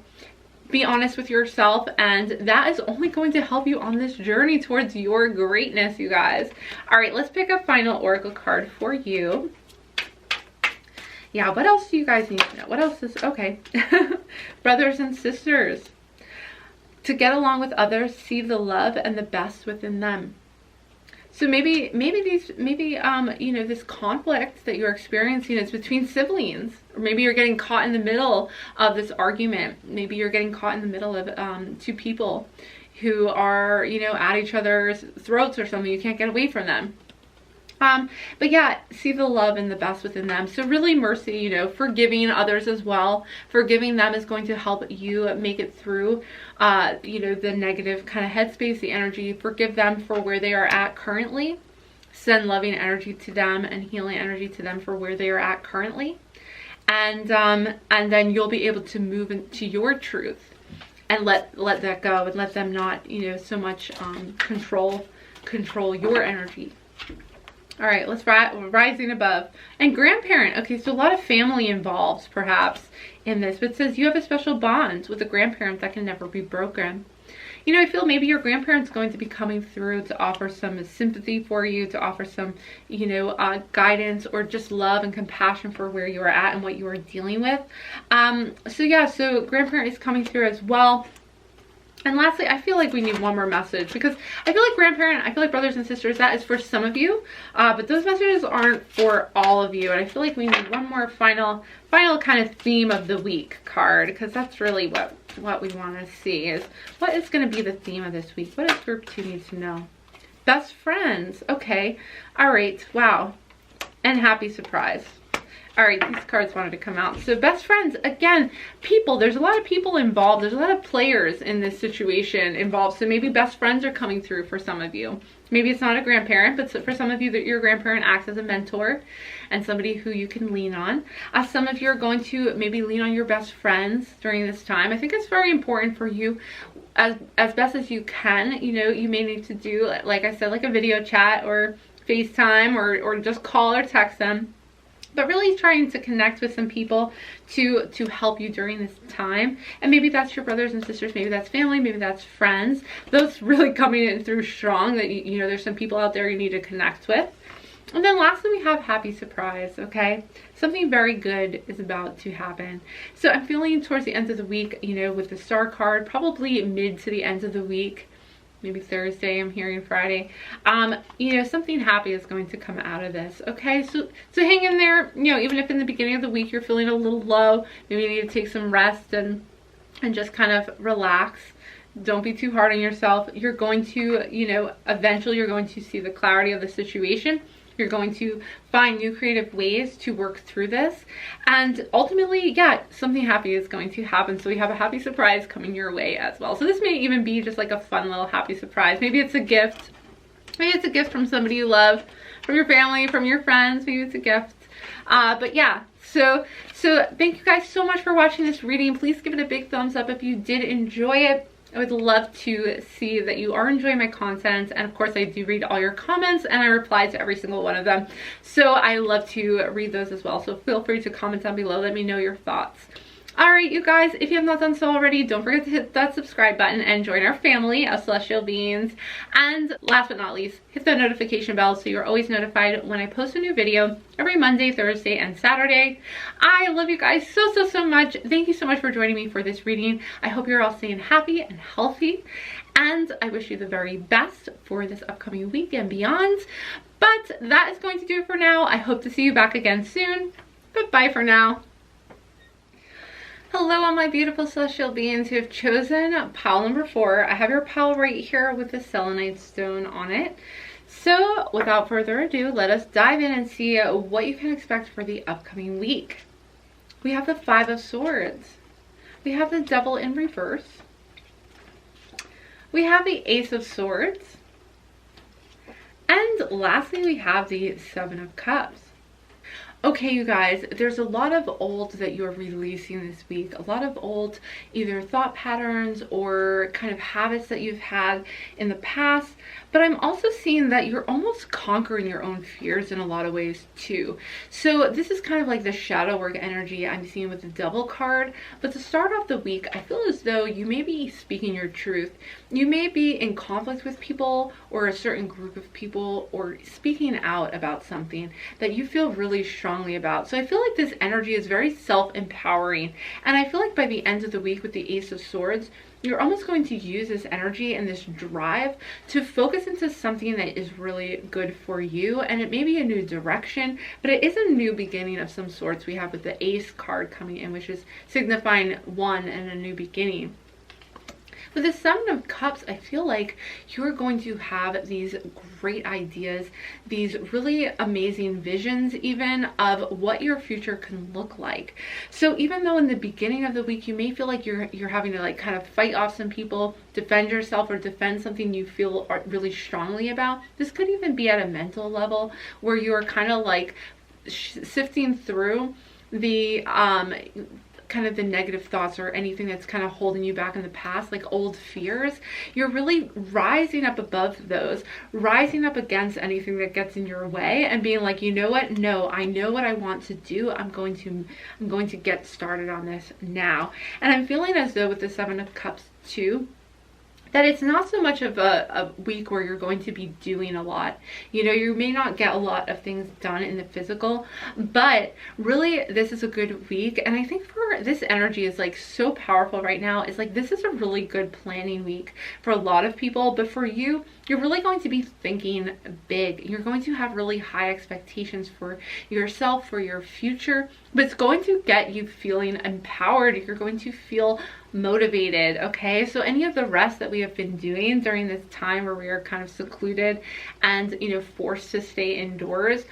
Be honest with yourself, and that is only going to help you on this journey towards your greatness, you guys. All right, let's pick a final oracle card for you. Yeah, what else do you guys need to know? What else is okay? Brothers and sisters, to get along with others, see the love and the best within them. So maybe you know, this conflict that you're experiencing is between siblings, or maybe you're getting caught in the middle of this argument. Maybe you're getting caught in the middle of two people who are, you know, at each other's throats or something. You can't get away from them. But yeah, see the love and the best within them. So really, Mercy, you know, forgiving others as well. Forgiving them is going to help you make it through, you know, the negative kind of headspace, the energy. Forgive them for where they are at currently. Send loving energy to them and healing energy to them for where they are at currently. And then you'll be able to move into your truth and let that go and let them not, you know, so much control your energy. All right, let's rising above. And grandparent. Okay, so a lot of family involved perhaps in this, but it says you have a special bond with a grandparent that can never be broken. You know, I feel maybe your grandparent's going to be coming through to offer some sympathy for you, to offer some, you know, guidance or just love and compassion for where you are at and what you are dealing with. So yeah, so grandparent is coming through as well. And lastly, I feel like we need one more message, because I feel like grandparent, I feel like brothers and sisters, that is for some of you, but those messages aren't for all of you. And I feel like we need one more final kind of theme of the week card, because that's really what we want to see is what is going to be the theme of this week. What does group 2 need to know? Best friends. Okay. All right. Wow. And happy surprise. All right, these cards wanted to come out. So best friends, again, people. There's a lot of people involved. There's a lot of players in this situation involved. So maybe best friends are coming through for some of you. Maybe it's not a grandparent, but for some of you, that your grandparent acts as a mentor and somebody who you can lean on. Some of you are going to maybe lean on your best friends during this time. I think it's very important for you, as best as you can. You know, you may need to do, like I said, like a video chat or FaceTime or just call or text them. But really trying to connect with some people to help you during this time. And maybe that's your brothers and sisters, maybe that's family, maybe that's friends. Those really coming in through strong, that you know, there's some people out there you need to connect with. And then lastly, we have happy surprise, okay? Something very good is about to happen. So I'm feeling towards the end of the week, you know, with the star card, probably mid to the end of the week. Maybe Thursday, I'm hearing Friday. You know, something happy is going to come out of this. Okay, so hang in there. You know, even if in the beginning of the week you're feeling a little low, maybe you need to take some rest and just kind of relax. Don't be too hard on yourself. You're going to, you know, eventually you're going to see the clarity of the situation. You're going to find new creative ways to work through this. And ultimately, yeah, something happy is going to happen. So we have a happy surprise coming your way as well. So this may even be just like a fun little happy surprise. Maybe it's a gift. Maybe it's a gift from somebody you love, from your family, from your friends. Maybe it's a gift. But yeah, so thank you guys so much for watching this reading. Please give it a big thumbs up if you did enjoy it. I would love to see that you are enjoying my content. And of course, I do read all your comments and I reply to every single one of them. So I love to read those as well. So feel free to comment down below. Let me know your thoughts. Alright, you guys, if you have not done so already, don't forget to hit that subscribe button and join our family of celestial beings. And last but not least, hit the notification bell so you're always notified when I post a new video every Monday, Thursday, and Saturday. I love you guys so much. Thank you so much for joining me for this reading. I hope you're all staying happy and healthy. And I wish you the very best for this upcoming week and beyond. But that is going to do it for now. I hope to see you back again soon. Goodbye for now. Hello, all my beautiful celestial beings who have chosen pile number 4. I have your pile right here with the selenite stone on it. So without further ado, let us dive in and see what you can expect for the upcoming week. We have the 5 of Swords. We have the Devil in reverse. We have the Ace of Swords. And lastly, we have the 7 of Cups. Okay, you guys, there's a lot of old that you're releasing this week. A lot of old either thought patterns or kind of habits that you've had in the past. But I'm also seeing that you're almost conquering your own fears in a lot of ways too. So this is kind of like the shadow work energy I'm seeing with the Devil card. But to start off the week, I feel as though you may be speaking your truth. You may be in conflict with people or a certain group of people, or speaking out about something that you feel really strongly about. So I feel like this energy is very self-empowering. And I feel like by the end of the week with the Ace of Swords, you're almost going to use this energy and this drive to focus into something that is really good for you. And it may be a new direction, but it is a new beginning of some sorts. We have with the Ace card coming in, which is signifying one and a new beginning. With the 7 of Cups, I feel like you're going to have these great ideas, these really amazing visions even of what your future can look like. So even though in the beginning of the week you may feel like you're having to like kind of fight off some people, defend yourself, or defend something you feel really strongly about, this could even be at a mental level where you're kind of like sifting through the kind of the negative thoughts or anything that's kind of holding you back in the past, like old fears. You're really rising up above those, rising up against anything that gets in your way and being like, you know what? No, I know what I want to do. I'm going to get started on this now. And I'm feeling as though with the 7 of Cups too, that it's not so much of a week where you're going to be doing a lot. You know, you may not get a lot of things done in the physical, but really this is a good week. And I think for this energy is like so powerful right now. It's like this is a really good planning week for a lot of people, but for you, you're really going to be thinking big. You're going to have really high expectations for yourself, for your future, but it's going to get you feeling empowered. You're going to feel motivated. Okay, so any of the rest that we have been doing during this time where we are kind of secluded and, you know, forced to stay indoors,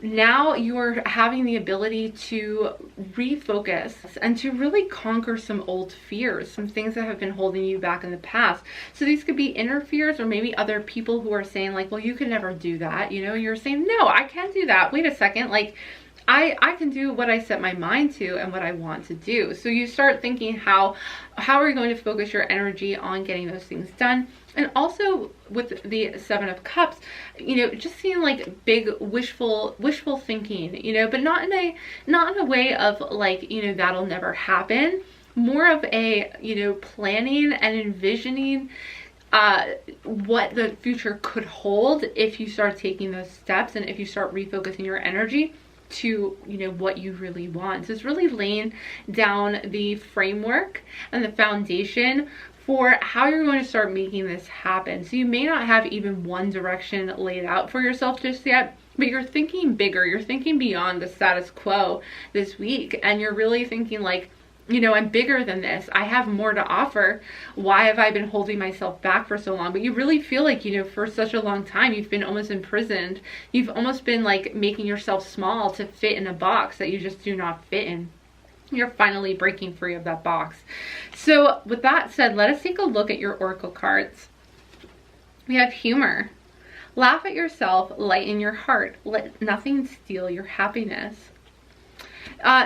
now you're having the ability to refocus and to really conquer some old fears, some things that have been holding you back in the past. So these could be inner fears, or maybe other people who are saying like, well, you can never do that. You know, you're saying, no, I can't do that. Wait a second. Like, I can do what I set my mind to and what I want to do. So you start thinking how are you going to focus your energy on getting those things done. And also with the 7 of Cups, you know, just seeing like big wishful thinking, you know, but not in a way of like, you know, that'll never happen. More of a, you know, planning and envisioning what the future could hold if you start taking those steps and if you start refocusing your energy to, you know, what you really want. So it's really laying down the framework and the foundation for how you're going to start making this happen. So you may not have even one direction laid out for yourself just yet, but you're thinking bigger. You're thinking beyond the status quo this week, and you're really thinking like, you know, I'm bigger than this. I have more to offer. Why have I been holding myself back for so long? But you really feel like, you know, for such a long time, you've been almost imprisoned. You've almost been like making yourself small to fit in a box that you just do not fit in. You're finally breaking free of that box. So with that said, let us take a look at your oracle cards. We have humor. Laugh at yourself, lighten your heart. Let nothing steal your happiness.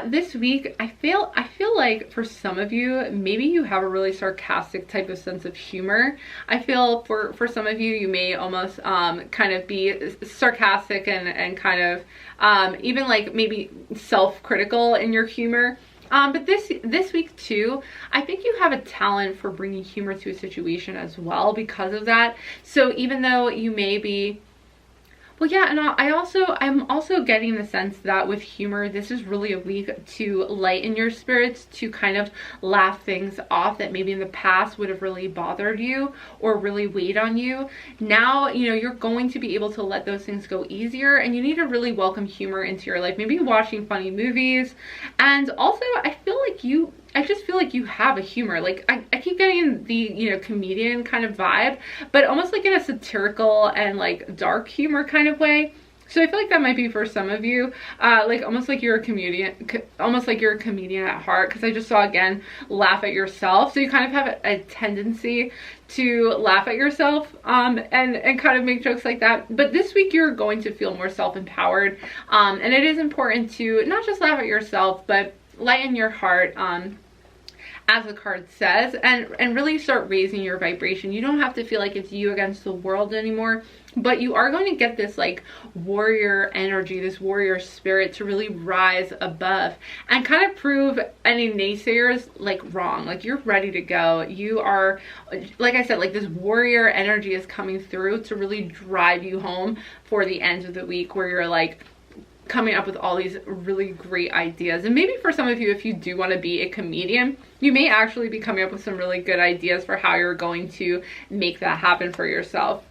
This week, I feel like for some of you, maybe you have a really sarcastic type of sense of humor. I feel for some of you, you may almost kind of be sarcastic and kind of even like maybe self-critical in your humor. But this week too, I think you have a talent for bringing humor to a situation as well because of that. So even though you may be, well, yeah, and I'm also getting the sense that with humor, this is really a week to lighten your spirits, to kind of laugh things off that maybe in the past would have really bothered you or really weighed on you. Now, you know, you're going to be able to let those things go easier, and you need to really welcome humor into your life. Maybe watching funny movies. And also, I just feel like you have a humor. Like I keep getting the, you know, comedian kind of vibe, but almost like in a satirical and like dark humor kind of way. So I feel like that might be for some of you, like almost like you're a comedian, at heart, because I just saw again, laugh at yourself. So you kind of have a tendency to laugh at yourself and kind of make jokes like that. But this week you're going to feel more self-empowered, and it is important to not just laugh at yourself, but lighten your heart, as the card says, and really start raising your vibration. You don't have to feel like it's you against the world anymore, but you are going to get this like warrior energy, this warrior spirit to really rise above and kind of prove any naysayers like wrong. Like you're ready to go. You are, like I said, like this warrior energy is coming through to really drive you home for the end of the week, where you're like coming up with all these really great ideas. And maybe for some of you, if you do want to be a comedian, you may actually be coming up with some really good ideas for how you're going to make that happen for yourself.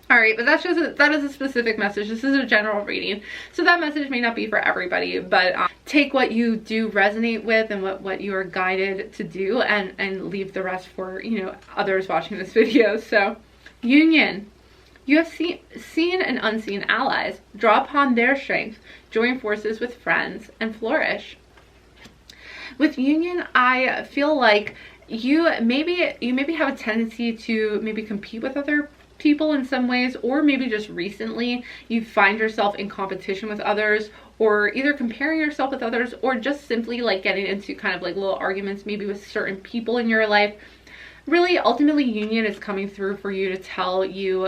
All right, but that is a specific message. This is a general reading, so that message may not be for everybody, but take what you do resonate with and what you are guided to do, and leave the rest for, you know, others watching this video. So, union. You have seen and unseen allies. Draw upon their strength, join forces with friends, and flourish. With union, I feel like you maybe have a tendency to maybe compete with other people in some ways, or maybe just recently you find yourself in competition with others, or either comparing yourself with others, or just simply like getting into kind of like little arguments maybe with certain people in your life. Really, ultimately, union is coming through for you to tell you,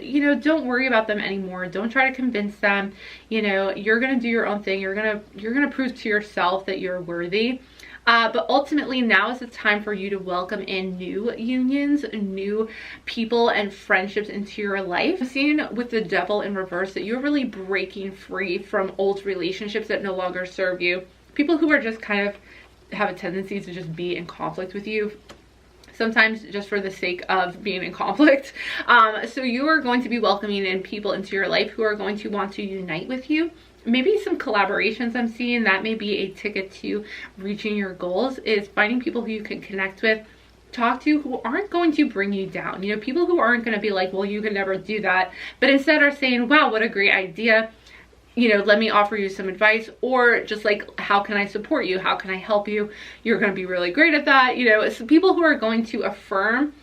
you know, don't worry about them anymore. Don't try to convince them. You know, you're gonna do your own thing. You're gonna prove to yourself that you're worthy. But ultimately, now is the time for you to welcome in new unions, new people and friendships into your life. I'm seeing with the Devil in reverse that you're really breaking free from old relationships that no longer serve you. People who are just kind of have a tendency to just be in conflict with you, sometimes just for the sake of being in conflict. So you are going to be welcoming in people into your life who are going to want to unite with you. Maybe some collaborations I'm seeing, that may be a ticket to reaching your goals, is finding people who you can connect with, talk to, who aren't going to bring you down. You know, people who aren't going to be like, well, you could never do that, but instead are saying, wow, what a great idea. You know, let me offer you some advice, or just like, how can I support you? How can I help you? You're going to be really great at that. You know, it's people who are going to affirm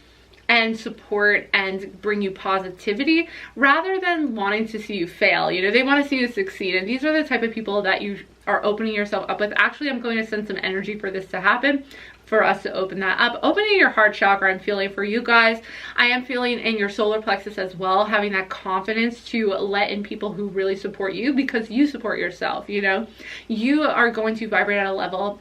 and support and bring you positivity rather than wanting to see you fail. You know, they want to see you succeed. And these are the type of people that you are opening yourself up with. Actually, I'm going to send some energy for this to happen, for us to open that up. Opening your heart chakra, I'm feeling for you guys. I am feeling in your solar plexus as well, having that confidence to let in people who really support you, because you support yourself. You know, you are going to vibrate at a level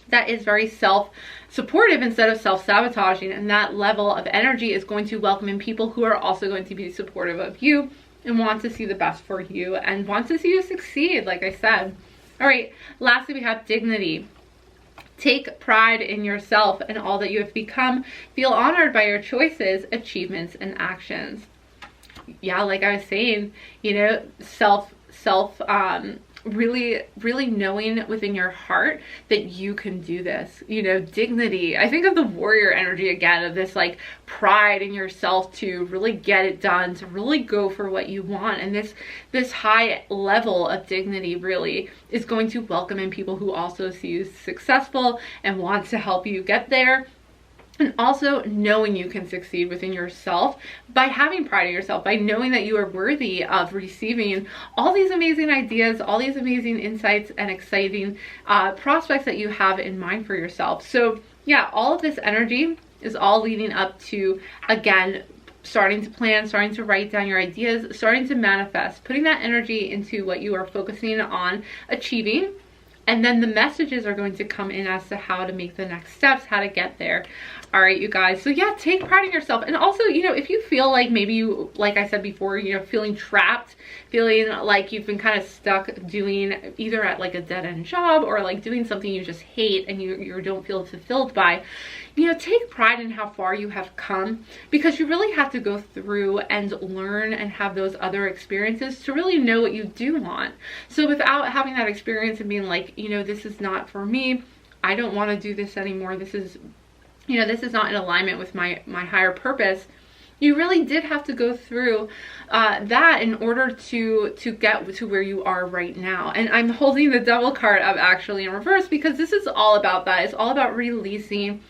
that is very self-supportive instead of self-sabotaging, and that level of energy is going to welcome in people who are also going to be supportive of you and want to see the best for you and want to see you succeed, like I said. All right, lastly, we have dignity. Take pride in yourself and all that you have become. Feel honored by your choices, achievements, and actions. Yeah, like I was saying, you know, really knowing within your heart that you can do this. You know, dignity. I think of the warrior energy again, of this like pride in yourself to really get it done, to really go for what you want. And this high level of dignity really is going to welcome in people who also see you successful and want to help you get there. And also knowing you can succeed within yourself by having pride in yourself, by knowing that you are worthy of receiving all these amazing ideas, all these amazing insights and exciting prospects that you have in mind for yourself. So yeah, all of this energy is all leading up to, again, starting to plan, starting to write down your ideas, starting to manifest, putting that energy into what you are focusing on achieving. And then the messages are going to come in as to how to make the next steps, how to get there. All right, you guys. So yeah, take pride in yourself. And also, you know, if you feel like maybe you, like I said before, you know, feeling trapped, feeling like you've been kind of stuck doing either at like a dead-end job or like doing something you just hate and you don't feel fulfilled by, you know, take pride in how far you have come, because you really have to go through and learn and have those other experiences to really know what you do want. So without having that experience and being like, you know, this is not for me, I don't want to do this anymore, this is, you know, this is not in alignment with my higher purpose, you really did have to go through that in order to get to where you are right now. And I'm holding the Devil card up actually in reverse, because this is all about that. It's all about releasing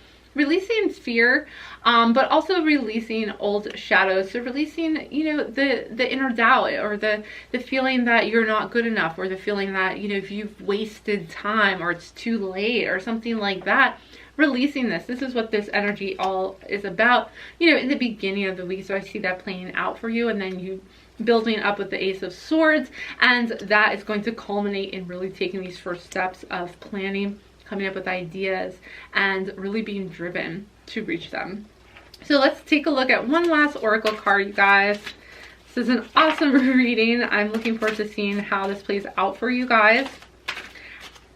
fear, but also releasing old shadows. So releasing, you know, the inner doubt, or the feeling that you're not good enough, or the feeling that, you know, if you've wasted time or it's too late or something like that. Releasing this is what this energy all is about, you know, in the beginning of the week. So I see that playing out for you, and then you building up with the Ace of Swords, and that is going to culminate in really taking these first steps of planning, coming up with ideas, and really being driven to reach them. So let's take a look at one last oracle card, you guys. This is an awesome reading. I'm looking forward to seeing how this plays out for you guys.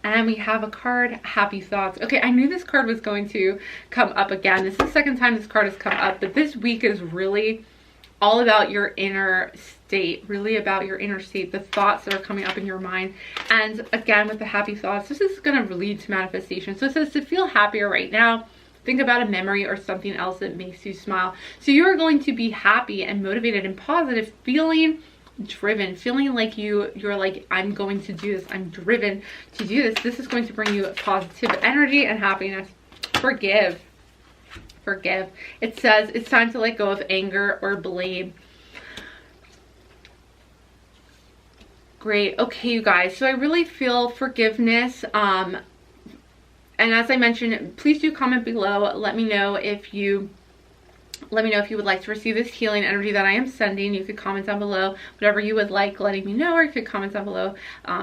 And we have a card, Happy Thoughts. Okay, I knew this card was going to come up again. This is the second time this card has come up, but this week is really all about your inner state, really about your inner state, the thoughts that are coming up in your mind. And again, with the Happy Thoughts, this is going to lead to manifestation. So it says to feel happier right now, think about a memory or something else that makes you smile. So you're going to be happy and motivated and positive, feeling driven, feeling like you're like, I'm going to do this, I'm driven to do this. This is going to bring you positive energy and happiness. Forgive. It says it's time to let go of anger or blame. Great. Okay, you guys, so I really feel forgiveness. And as I mentioned, please do comment below. Let me know if you would like to receive this healing energy that I am sending. You could comment down below whatever you would like letting me know, or you could comment down below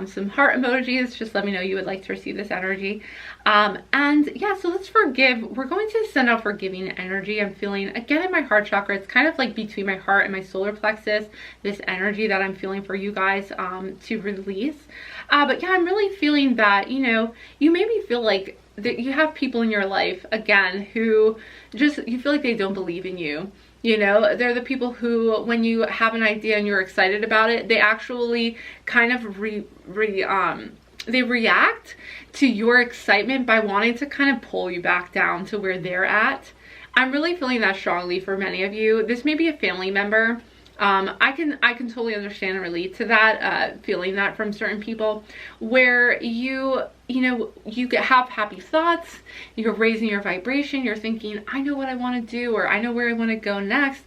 some heart emojis. Just let me know you would like to receive this energy. And yeah, so let's forgive. We're going to send out forgiving energy. I'm feeling, again, in my heart chakra, it's kind of like between my heart and my solar plexus, this energy that I'm feeling for you guys to release. But yeah, I'm really feeling that, you know, you maybe feel like that you have people in your life, again, who just, you feel like they don't believe in you. You know, they're the people who, when you have an idea and you're excited about it, they actually kind of they react to your excitement by wanting to kind of pull you back down to where they're at. I'm really feeling that strongly for many of you. This may be a family member. I can totally understand and relate to that, feeling that from certain people, where you have happy thoughts, you're raising your vibration, you're thinking, I know what I want to do, or I know where I want to go next.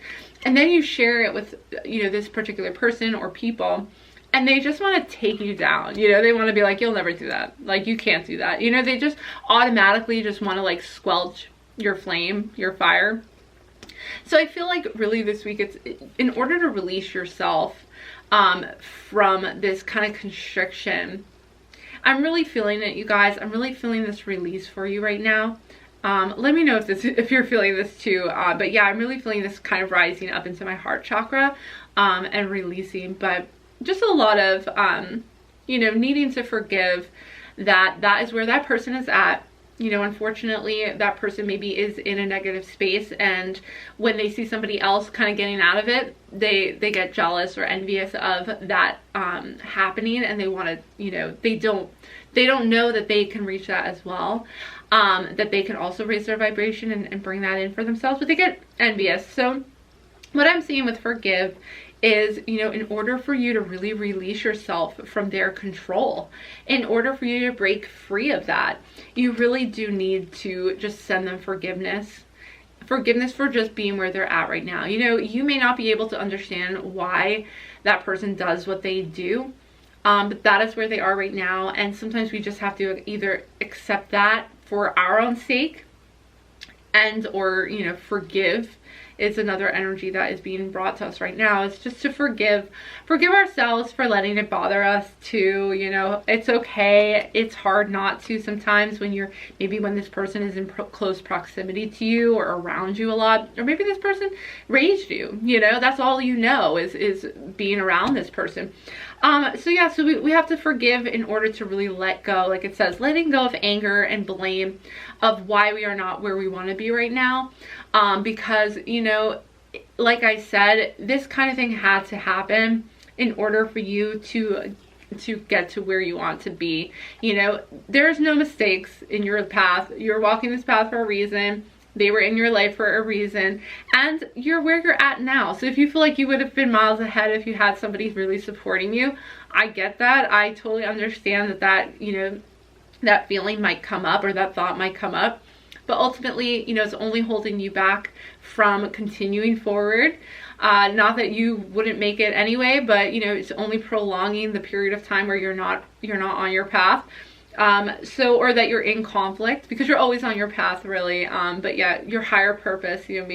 And then you share it with, you know, this particular person or people, and they just want to take you down. You know, they want to be like, you'll never do that. Like, you can't do that. You know, they just automatically just want to like squelch your flame, your fire. So I feel like really this week, it's in order to release yourself from this kind of constriction. I'm really feeling it, you guys. I'm really feeling this release for you right now. Let me know if you're feeling this too. But yeah, I'm really feeling this kind of rising up into my heart chakra and releasing. But just a lot of, you know, needing to forgive that is where that person is at. You know, unfortunately, that person maybe is in a negative space, and when they see somebody else kind of getting out of it, they get jealous or envious of that happening, and they want to, you know, they don't know that they can reach that as well, that they can also raise their vibration and bring that in for themselves, but they get envious. So what I'm seeing with forgive is, you know, in order for you to really release yourself from their control, in order for you to break free of that, you really do need to just send them forgiveness forgiveness for just being where they're at right now. You know, you may not be able to understand why that person does what they do, but that is where they are right now. And sometimes we just have to either accept that for our own sake, and or, you know, forgive is another energy that is being brought to us right now. It's just to forgive ourselves for letting it bother us too. You know, it's okay. It's hard not to sometimes when you're, maybe when this person is in close proximity to you or around you a lot, or maybe this person raised you, you know, that's all you know is being around this person. So yeah, so we have to forgive in order to really let go. Like it says, letting go of anger and blame of why we are not where we want to be right now. Because, you know, like I said, this kind of thing had to happen in order for you to get to where you want to be. You know, there's no mistakes in your path. You're walking this path for a reason. They were in your life for a reason, and you're where you're at now. So if you feel like you would have been miles ahead if you had somebody really supporting you, I get that. I totally understand that, you know, that feeling might come up, or that thought might come up. But ultimately, you know, it's only holding you back from continuing forward. Not that you wouldn't make it anyway, but, you know, it's only prolonging the period of time where you're not on your path. So, or that you're in conflict, because you're always on your path, really. But yeah, your higher purpose, you know,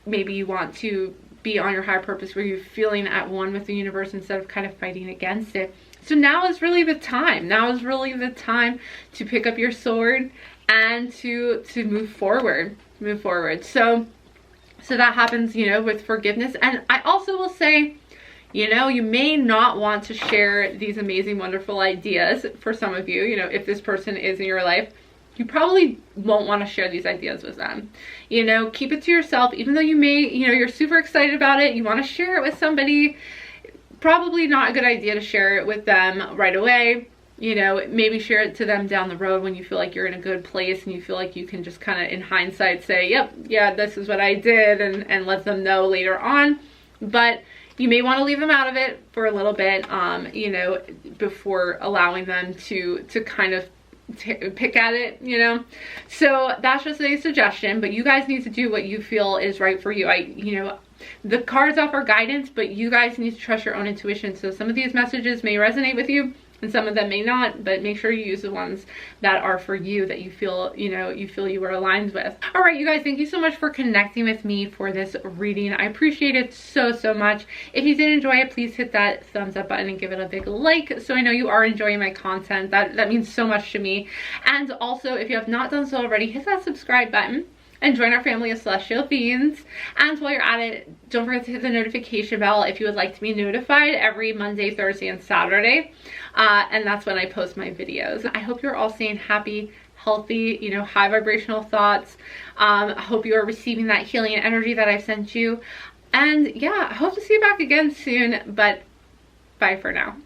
maybe you want to be on your higher purpose where you're feeling at one with the universe instead of kind of fighting against it. So now is really the time. Now is really the time to pick up your sword and to move forward. So that happens, you know, with forgiveness. And I also will say, you know, you may not want to share these amazing, wonderful ideas for some of you. You know, if this person is in your life, you probably won't want to share these ideas with them. You know, keep it to yourself. Even though you may, you know, you're super excited about it, you want to share it with somebody, probably not a good idea to share it with them right away. You know, maybe share it to them down the road when you feel like you're in a good place and you feel like you can just kind of in hindsight say, yep, yeah, this is what I did, and let them know later on. But you may want to leave them out of it for a little bit, you know, before allowing them to kind of pick at it, you know. So that's just a suggestion, but you guys need to do what you feel is right for you. You know, the cards offer guidance, but you guys need to trust your own intuition. So some of these messages may resonate with you and some of them may not, but make sure you use the ones that are for you, that you feel, you know, you are aligned with. All right, you guys, thank you so much for connecting with me for this reading. I appreciate it so much. If you did enjoy it, please hit that thumbs up button and give it a big like, so I know you are enjoying my content. That means so much to me. And also, if you have not done so already, hit that subscribe button and join our family of celestial beings. And while you're at it, don't forget to hit the notification bell if you would like to be notified every Monday, Thursday, and Saturday. And that's when I post my videos. I hope you're all staying happy, healthy, you know, high vibrational thoughts. I hope you are receiving that healing energy that I've sent you. And yeah, I hope to see you back again soon, but bye for now.